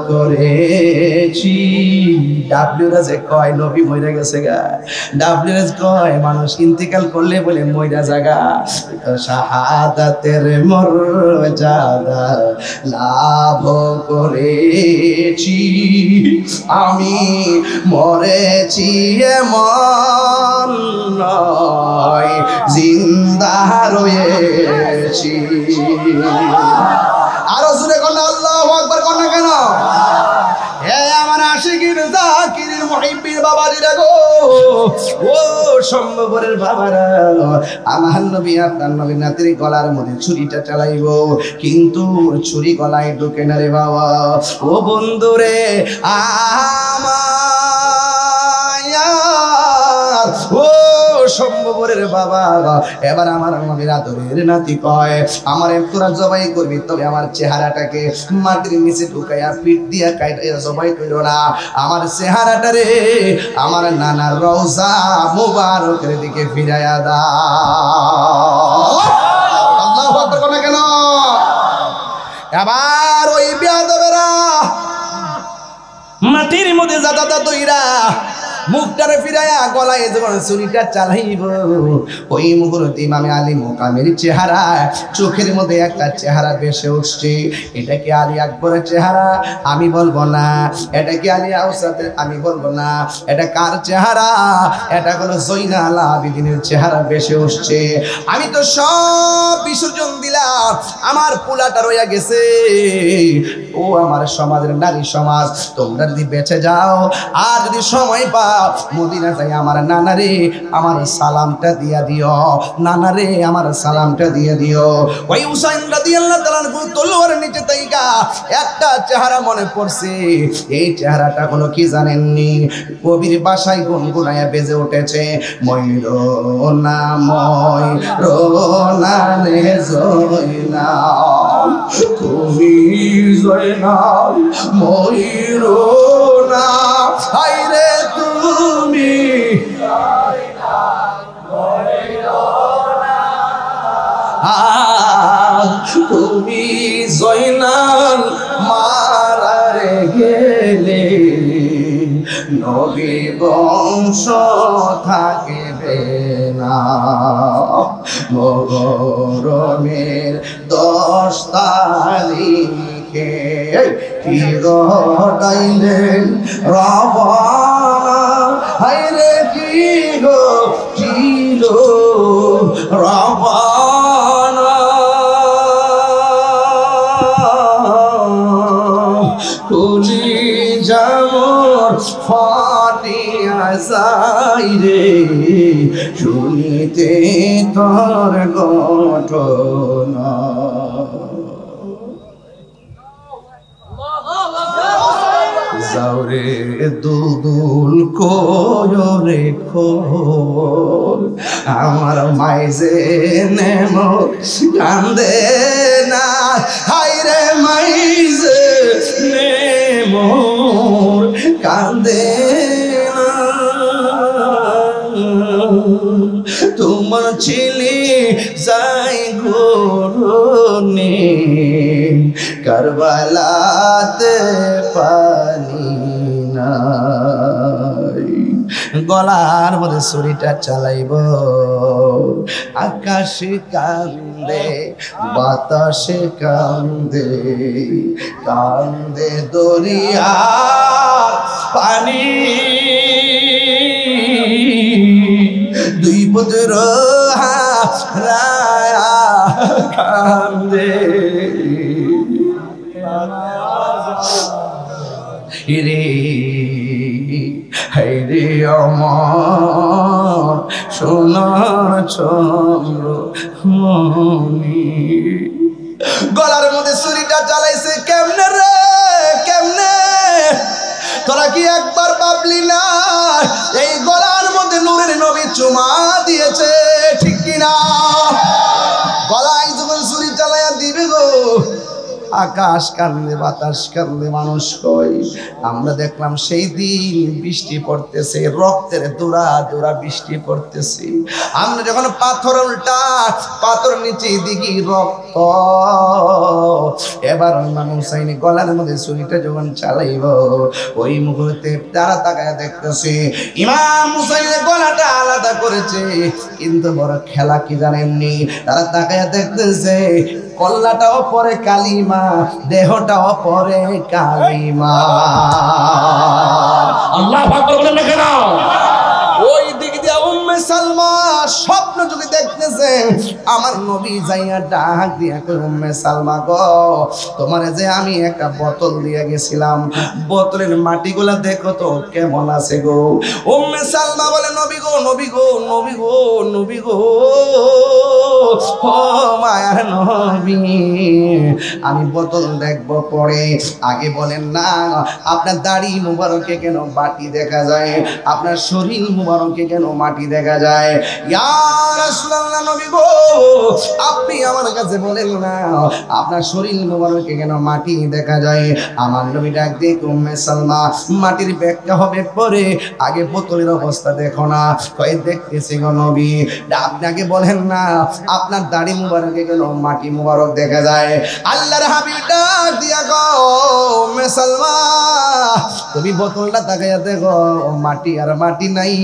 করেছি ডাব্লিউরাজে কয় নবী মইরা গেছে গা ডাব্লিউরাজ কয় মানুষ ইন্তেকাল করলে বলে মইরা জায়গা শাহাদাতের মর্যাদা লাভ করেছি আমি মরেছি এমন নয় জিন্দা রয়েছি আরো জোরে কোন আল্লাহু আকবার কোন কেন হে আমার আশিকির জাকিরের মুহিব্বির বাবাজিরা গো ও সম্ভবরের বাবারা আমার নবী আপনার নবী নাতির গলার মধ্যে ছুরিটা চালাইবো কিন্তু ছুরি গলায় ঢোকে না রে বাবা ও বন্ধুরে আমার ও সম্ভবরের বাবা এবার আমার নবীর আদরের নাতি কয় আমারে তোরা জবাই করবি তবে আমার চেহারাটাকে মাটির নিচে ঢুকাইয়া পিঠ দিয়া কাইটা জবাই কইরো না আমার চেহারাটারে আমার নানার রওজা মুবারকের দিকে ফিরাইয়া দাও আল্লাহু আকবার কোন কেন এবার ওই বিয়াদবেরা মাটির মধ্যে জাদাতা দইরা মুখটারে ফিরাইয়া গলায় যখন ছুরিটা চালাইব ওই মুহূর্তে ইমামে আলী মোকামের চেহারা চোখের মধ্যে একটা চেহারা ভেসে উঠছে এটা কি আলী আকবরের চেহারা আমি বলবো না এটা কি আলী আউসাদের আমি বলবো না এটা কার চেহারা এটা হলো জয়নাল আবেদিনের চেহারা ভেসে উঠছে আমি তো সব বিসর্জন দিলাম আমার পোলাটা রইয়া গেছে ও আমার সমাজের নারী সমাজ তোমরা যদি বেঁচে যাও আর যদি সময় পাও মদিনা যাই আমার নানারে আমার সালামটা দিয়া দিও নানারে আমার সালামটা দিয়ে দিও ওই হুসাইন রাদিয়াল্লাহু তাআলা তলোয়ারের নিচে তাইকা একটা চেহারা মনে পড়ছে এই চেহারাটা হলো কি জানেননি কবির ভাষায় গুনগুনায়া বেজে উঠেছে ময়ূরনা ময়ূরনা রে জয়নাল তুমি জয়নাল ময়ূরনা হায়রে তুমি তুমি জয়নাল মারারে গেলে নবী বংশ থাকিবে না মগরমের 10 তারিখে গাইলেন রাবানা হায়রে কি গো ছিল রাবানা কুলি জামর ফাটিয়া যাই রে শুনিতে তোর ঘটনা যাওরে দুদুল কোয়রে খোল আমার মাইজে নেমো কান্দে না হায়রে মাইজে নেমো কান্দে না তোমার ছেলে যাই গোরনে কারবালাতে পানি নাই গলার মধ্যে ছুরিটা চালাইব আকাশে কান্দে বাতাসে কান্দে কান্দে দরিয়া পানি দুই পুত্র হারায়া কান্দে রে হায়রে আমার সোনার চন্দ্র মনি গলার মধ্যে ছুরিটা চালাইছে কেমনে রে কেমনে তোরা কি একবার ভাবলি না এই গলার মধ্যে নূরের নবী চুমা দিয়েছে ঠিক কিনা গলায় যখন ছুরি চালাইয়া দিবে গো আকাশ কান্দে বাতাস কান্দে মানুষ কই আমরা দেখলাম সেই দিন বৃষ্টি পড়তেছে রক্তের দোড়া দোড়া বৃষ্টি পড়তেছে আমরা যখন পাথর উল্টা পাথর নিচে দিকে রক্ত এবার ইমাম হুসাইন গলার মধ্যে ছুরিটা যখন চালাইব ওই মুহূর্তে তারা তাকায় দেখতেছে ইমাম হুসাইনের গলাটা আলাদা করেছে কিন্তু বড় খেলা কি জানেননি তারা তাকায় দেখতেছে কল্লাটাও পরে কালিমা দেহটাও পরে কালিমা আল্লাহু আকবার বলেন না কেন ওই দিক দিয়ে উম্মে সালমা স্বপ্ন যদি দেখতেছেন আমার নবী যাইয়া ডাক দিয়া কই উম্মে সালমা গো তোমারে যে আমি একটা বোতল দিয়ে গেছিলাম বোতলের মাটিগুলা দেখো তো কেমন আছে গো। উম্মে সালমা বলে নবী গো নবী গো নবী গো নবী গো ও মায়ার নবী আমি বোতল দেখবো পরে, আগে বলেন না আপনার দাড়ি মুবারকে কেন মাটি দেখা যায়, আপনার শরীর মুবারকে কেন মাটি দেখা যায়। ইয়া রাসূলুল্লাহ নবী গো আপনি আমার কাছে বলেন না আপনার শরীর মুবারকে কেন মাটি দেখা যায়। আমার নবী ডাক দিয়ে উম্মে সালমা মাটির ব্যাখ্যা হবে পরে, আগে বোতলের অবস্থা দেখো না। কই দেখতেছি গো নবী আপনাকে বলেন না আপনার দাড়ি মুবারকে কেন মাটি মুবারক দেখা যায়। আল্লাহর হাবিব ডাক দিয়া গো উম্মে সালমা তুমি বোতলটা তাকাইয়া দেখো মাটি আর মাটি নাই,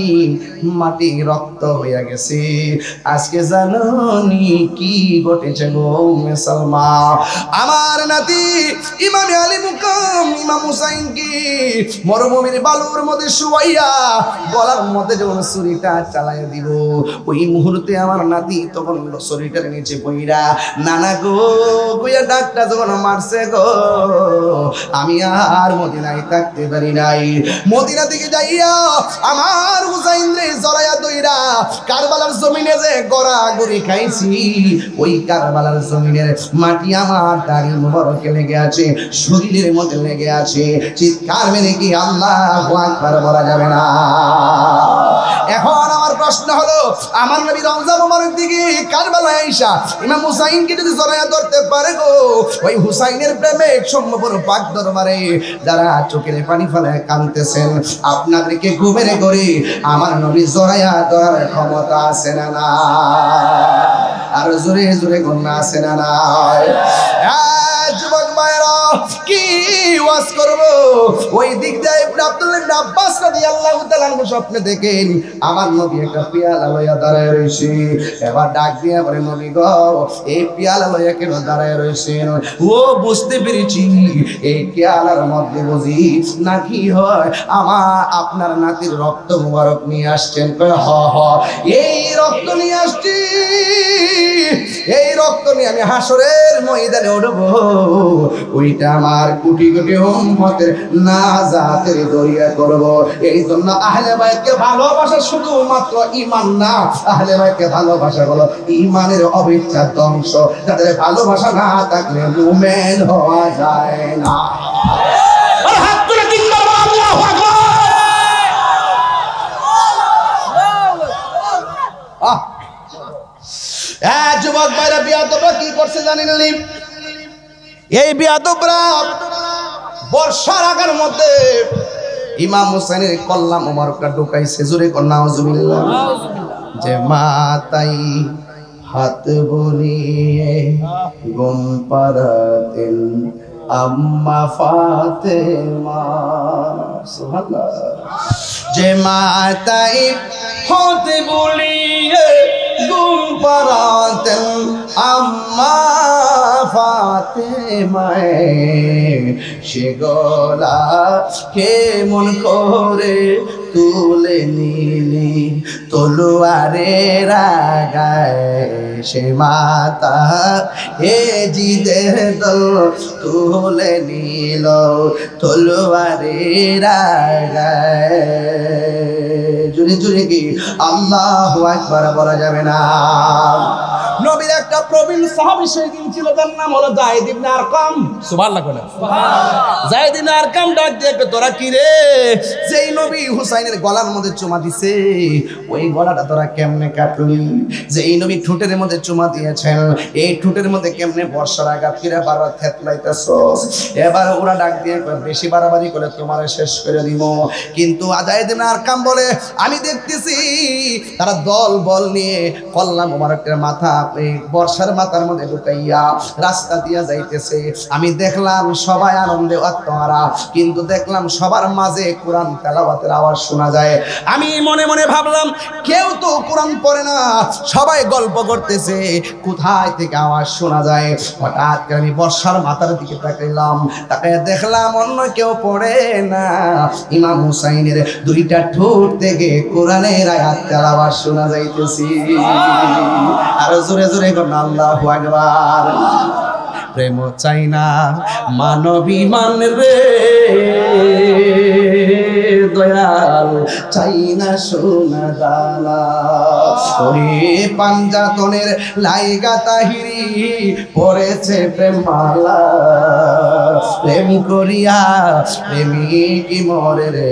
মাটি রক্ত হইয়া গেছে। আজকে জানোনি কি ঘটেছে গো উম্মে সালমা, আমার নাতি ইমাম আলী মুকাম ইমাম হুসাইন কি মরুভূমির বালুর মধ্যে শুয়াইয়া গলার মধ্যে যখন ছুরিটা চালাইয়া দিব ওই মুহূর্তে আমার নাতি তখন ছুরিটার নিচে পইরা নানা গো কইয়া ডাকটা যখন মারছে গো আমি আর মদিনায় থাকতে পারি নাই। মদিনা থেকে যাইয়া আমার হুসাইন রে জড়াইয়া দইরা কারবালার জমিনে যে গড়াগড়ি খাইছি ওই কারবালার জমিনের মাটি আমার দাড়ি মুবারকে লেগে আছে, শরীরের মধ্যে লেগে আছে। চিৎকার মেরে কি আল্লাহু আকবার বলা যাবে না? এখন আমার প্রশ্ন হলো আমার নবী রওজা মুবারক দিকে কারবালায় আইসা ইমাম হুসাইনকে যদি জড়াইয়া ধরতে পারে গো ওই হুসাইনের প্রেমে সম্ভবর পাক দরবারে যারা চোখের পানি ফেলায় কাঁদতেছেন আপনাদেরকে ঘুমেরে করে আমার নবী জড়াইয়া ধরার ক্ষমতা আছে না না? আর জোরে জোরে গন্না আছে না নাই? যুবক ভাইরা কি ওয়াজ করব ওই দিক দিয়ে আব্দুল্লাহ ইবনে আব্বাস রাদিয়াল্লাহু তাআলা স্বপ্নে দেখেন আমার নবী একটা পেয়ালা লইয়া দাঁড়ায় রইছে। এবার ডাক দিয়া বলে নবী গো এই পেয়ালা লইয়া কেন দাঁড়ায় রইছেন? ও বুঝতে পেরেছি এই পেয়ালার মধ্যে বুঝি নাকি হয় আপনার নাতির রক্ত মুবারক নিয়ে আসছেন। কয় হ হ এই রক্ত নিয়ে আসছি, এই রক্ত নিয়ে আমি হাসরের ময়দানে উঠবো, ওইটা আমার কোটি কোটি উম্মতের নাজাতের দরিয়া করব। এই জন্য আহলে বাইতকে ভালোবাসা শুধুমাত্র ঈমান না, আহলে বাইতকে ভালোবাসা হলো ঈমানের অবিচ্ছেদ্য অংশ। তাদের ভালোবাসা না থাকলে মুমিন হওয়া যায় না। আর হাত তুলে তিনবার আল্লাহু আকবার। যুবক ভাইরা বিয়াদবরা কি করছে জানেন? এই বিয়াদবরা বর্ষার আগার মধ্যে ইমাম হুসাইনের কল্লা মোবারকটা ঢুকাইছে। জোরে কর নাউজুবিল্লাহ। যে মাতাই হাত বুলিয়ে ঘুম পাড়াতেন আম্মা ফাতেমা। সুবহানাল্লাহ। যে মাতাই হাত বুলিয়ে ঘুম পাড়াতেন আম্মা ফাতেমায়, সে গলা কেমন করে তুলে নিলি তলোয়ারের আগায়, সে মাতা এ জিদের দল তুলে নিল তলোয়ারের আগায়। জুড়ে জুড়ে কি আল্লাহু আকবার বলা যাবে না? নবীর একটা প্রবীণ সাহাবী সেদিন ছিল, তার নাম হলো যায়েদ ইবনে আরকাম। সুবহানাল্লাহ বলেন। যায়েদ ইবনে আরকাম ডাক দিয়ে তোরা কি রে, যেই নবী হুসাইনের গলার মধ্যে চুমা দিছে ওই গলাটা তোরা কেমনে কাটলি? যেই নবী ঠোঁটের মধ্যে চুমা দিয়েছেন এই ঠোঁটের মধ্যে কেমনে বর্ষার আঘাত করে বারবার থেতলাইতেছস? এবার ওরা ডাক দিয়ে বেশি বাড়াবাড়ি করে তোমারে শেষ করে দিব। কিন্তু যায়েদ ইবনে আরকাম বলে আমি দেখতেছি তারা দল বল নিয়ে কল্লা মোবারকের মাথা এই বর্ষার মাথার মধ্যে ঢুকাইয়া রাস্তা দিয়া যাইতেছে। আমি দেখলাম সবাই আনন্দে আত্মহারা, কিন্তু দেখলাম সবার মাঝে কোরআন তেলাওয়াতের আওয়াজ শোনা যায়। আমি মনে মনে ভাবলাম কেউ তো কোরআন পড়ে না, সবাই গল্প করতেছে, কোথায় থেকে আওয়াজ শোনা যায়? হঠাৎ করে আমি বর্ষার মাথার দিকে তাকাইলাম, তাকাইয়া দেখলাম অন্য কেউ পড়ে না, ইমাম হুসাইনের দুইটা ঠোঁট থেকে কোরআনের আয়াত তেলাওয়াত শোনা যাইতেছে। আর জোরে জোরে কোন আল্লাহু আকবার। প্রেম চাই না মানবিমান রে দয়াল, চাই না সোনা দানা। ওরে পাঞ্জাতনের লাইগা তাহিরি পড়েছে প্রেম মালা, প্রেম করিয়া প্রেমিক মরে রে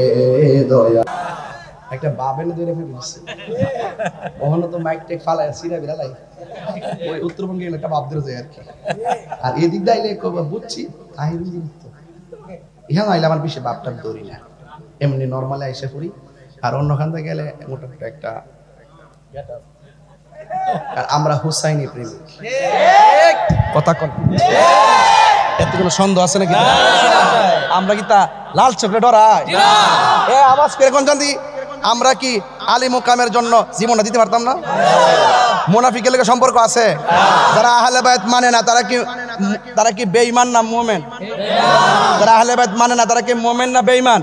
দয়া। একটা বাবেন ধরে ফেলছে ওখানে তো মাইক টেক ফালায় সিরা বিরালাই ওই উত্তরবঙ্গে গেলে একটা বাপ ধরে যায় আর কি। আর এদিক দাইলে বুঝছি ইহা আইলে আমার বেশি বাপটার দৌড়ি না, এমনি নর্মালে আইসে পড়ি। আর অন্যখান থেকে গেলে মোটামুটি একটা আমরা হুসাইনি প্রেমিক কথা কন, এত কোনো সন্দেহ আছে নাকি? আমরা কি তা লাল চোখে ডরাই? এ আওয়াজ করে কোন জানি আমরা কি আলী মুকামের জন্য জীবনটা দিতে পারতাম না? মুনাফিকের লগে সম্পর্ক আছে। যারা আহলে বাইত মানে না তারা কি বেঈমান না মুমিন? যারা আহলে বাইত মানে না তারা কি মুমিন না বেঈমান?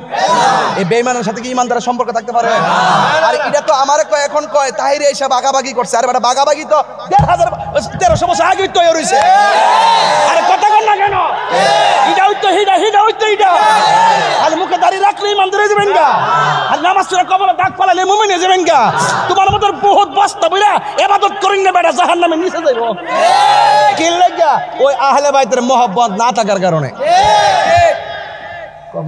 এই বেঈমানের সাথে কি ইমানদারের সম্পর্ক থাকতে পারে? আর এটা তো আমারে কয় এখন কয় তাহিরে এসে বাগাবাগি করছে। আরে বেটা বাগাবাগি তো 1300 বছর আগে তৈরি হইছে। আরে কথা কর না কেন? এটা হইতো হিডা হইতো এটা। আর মুখে দাড়ি রাখলে ইমানদার হয়ে যাবেন গা, আর নামাজ পড়ে কবরে দাগ ফালালে মুমিন হয়ে যাবেন গা। তোমার মতো বহুত বস্তা বইরা ইবাদত করেন না বেটা, জাহান্নামে নিচে যাইব। কি লাগা? ওই আহলে বাইতের মহব্বত না থাকার কারণে।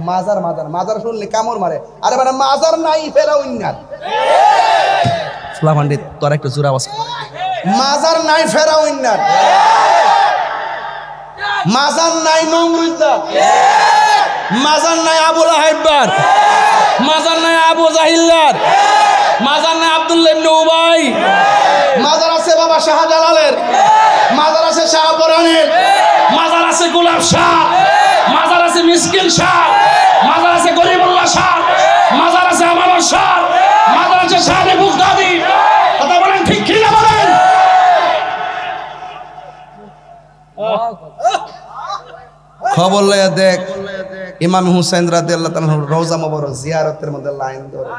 মাজার মাজার মাজার শুনলে কামড় মারে। আরে বেটা মাজার নাই ফেরাউন না ফুলামান্ডি তোর একটু জোরে আওয়াজ। মাজার নাই ফেরাউন না, মাজার নাই নমরুদ্দার, মাজার নাই আবু লাহাইবার, মাজার নাই আবু জাহিল্লার, মাজার নাই আব্দুল্লাহ ইবনে উবাই। মাজার আছে বাবা শাহজালালের, মাজার আছে শাহপরানের, মাজার আছে গোলাপ শাহ, মাজার আছে মিসকিন শাহ, মাজার আছে গরিবুল্লাহ শাহ, মাজার আছে আমানত শাহ, মাজার আছে শাহে বুগদাদি। কথা বলেন ঠিক কি না বলেন? খবর লইয়া দেখ ইমাম হুসাইন রাদিয়াল্লাহু তাআলা রওজা মুবারক জিয়ারতের মধ্যে লাইন ধরে।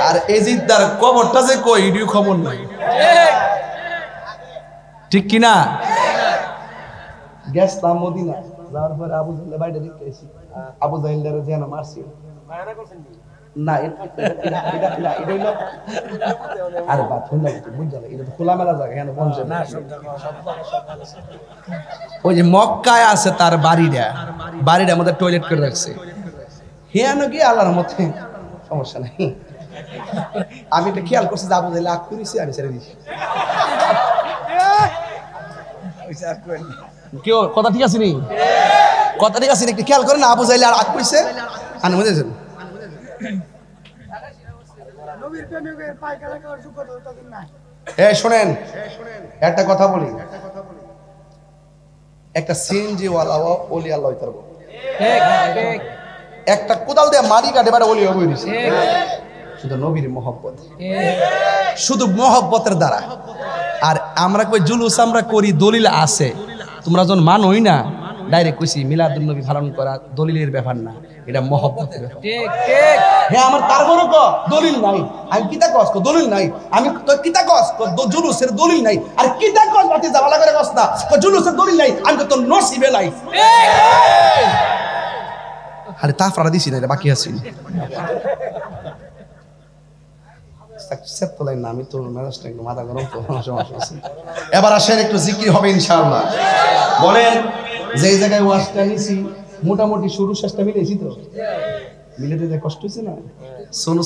আর এজিদদার কবরটা যে কই ইডিও খবর নাই, ঠিক কি না? গেছলাম মদিনা, যাওয়ার পরে আবু জাহেলের বাইরে দেখতেছি আবু জাহেলের যেন মারছি না। আরে বাপ শুনলাম বুঝা এটা তো খোলামেলা জায়গা, এখানে পৌঁছে না। ওই যে মক্কায় আছে তার বাড়িটার মধ্যে টয়লেট করে রাখছে। হেন কি আল্লাহর মধ্যে সমস্যা নাই। আমি এটা খেয়াল করছি যে আবু জাহেল আগ করেছি, আমি ছেড়ে দিছি। কেউ কথা ঠিক আছে নি? কথা ঠিক আছে নি? একটু খেয়াল করেন না, আবু জাহেল আর আগ করেছে আনে বুঝেছেন। শোনেন একটা কথা বলি, একটা সিএনজি ওয়ালা ওলি আল্লাহ হইতে পারবো, একটা কোদাল দিয়ে মাটি কাটে বারে ওলি হয়ে দিছে। শুধু নবীর মহব্বত, শুধু মহব্বতের দ্বারা। আর আমরা কই জুলুস আমরা করি দলিল আছে, তোমরা যখন মানোই না। ডাইরেক্ট কইছি মিলাদুন নবী পালন করা দলিলের ব্যাপার না, এটা মহব্বতের ব্যাপার। ঠিক ঠিক। হ্যাঁ আমার তারপরে দলিল নাই, আমি কিতা কস দলিল নাই, আমি কিতা কস জুলুসের দলিল নাই। আর কিতা কস বাতি জামালা করে কস না জুলুসের দলিল নাই, আমি তো নসিবে নাই। আরে তাফরা দিছি না, বাকি আছে। আমি তো মাথা গরম তো সমস্যা আছে। এবার আসেন একটু জিকির হবে ইনশাআল্লাহ। বলেন যে জায়গায় ওয়াজটা নিছি মোটামুটি শুরু শেষটা মিলেছি তো? মিলে দিতে কষ্ট হয়েছে না? সোনু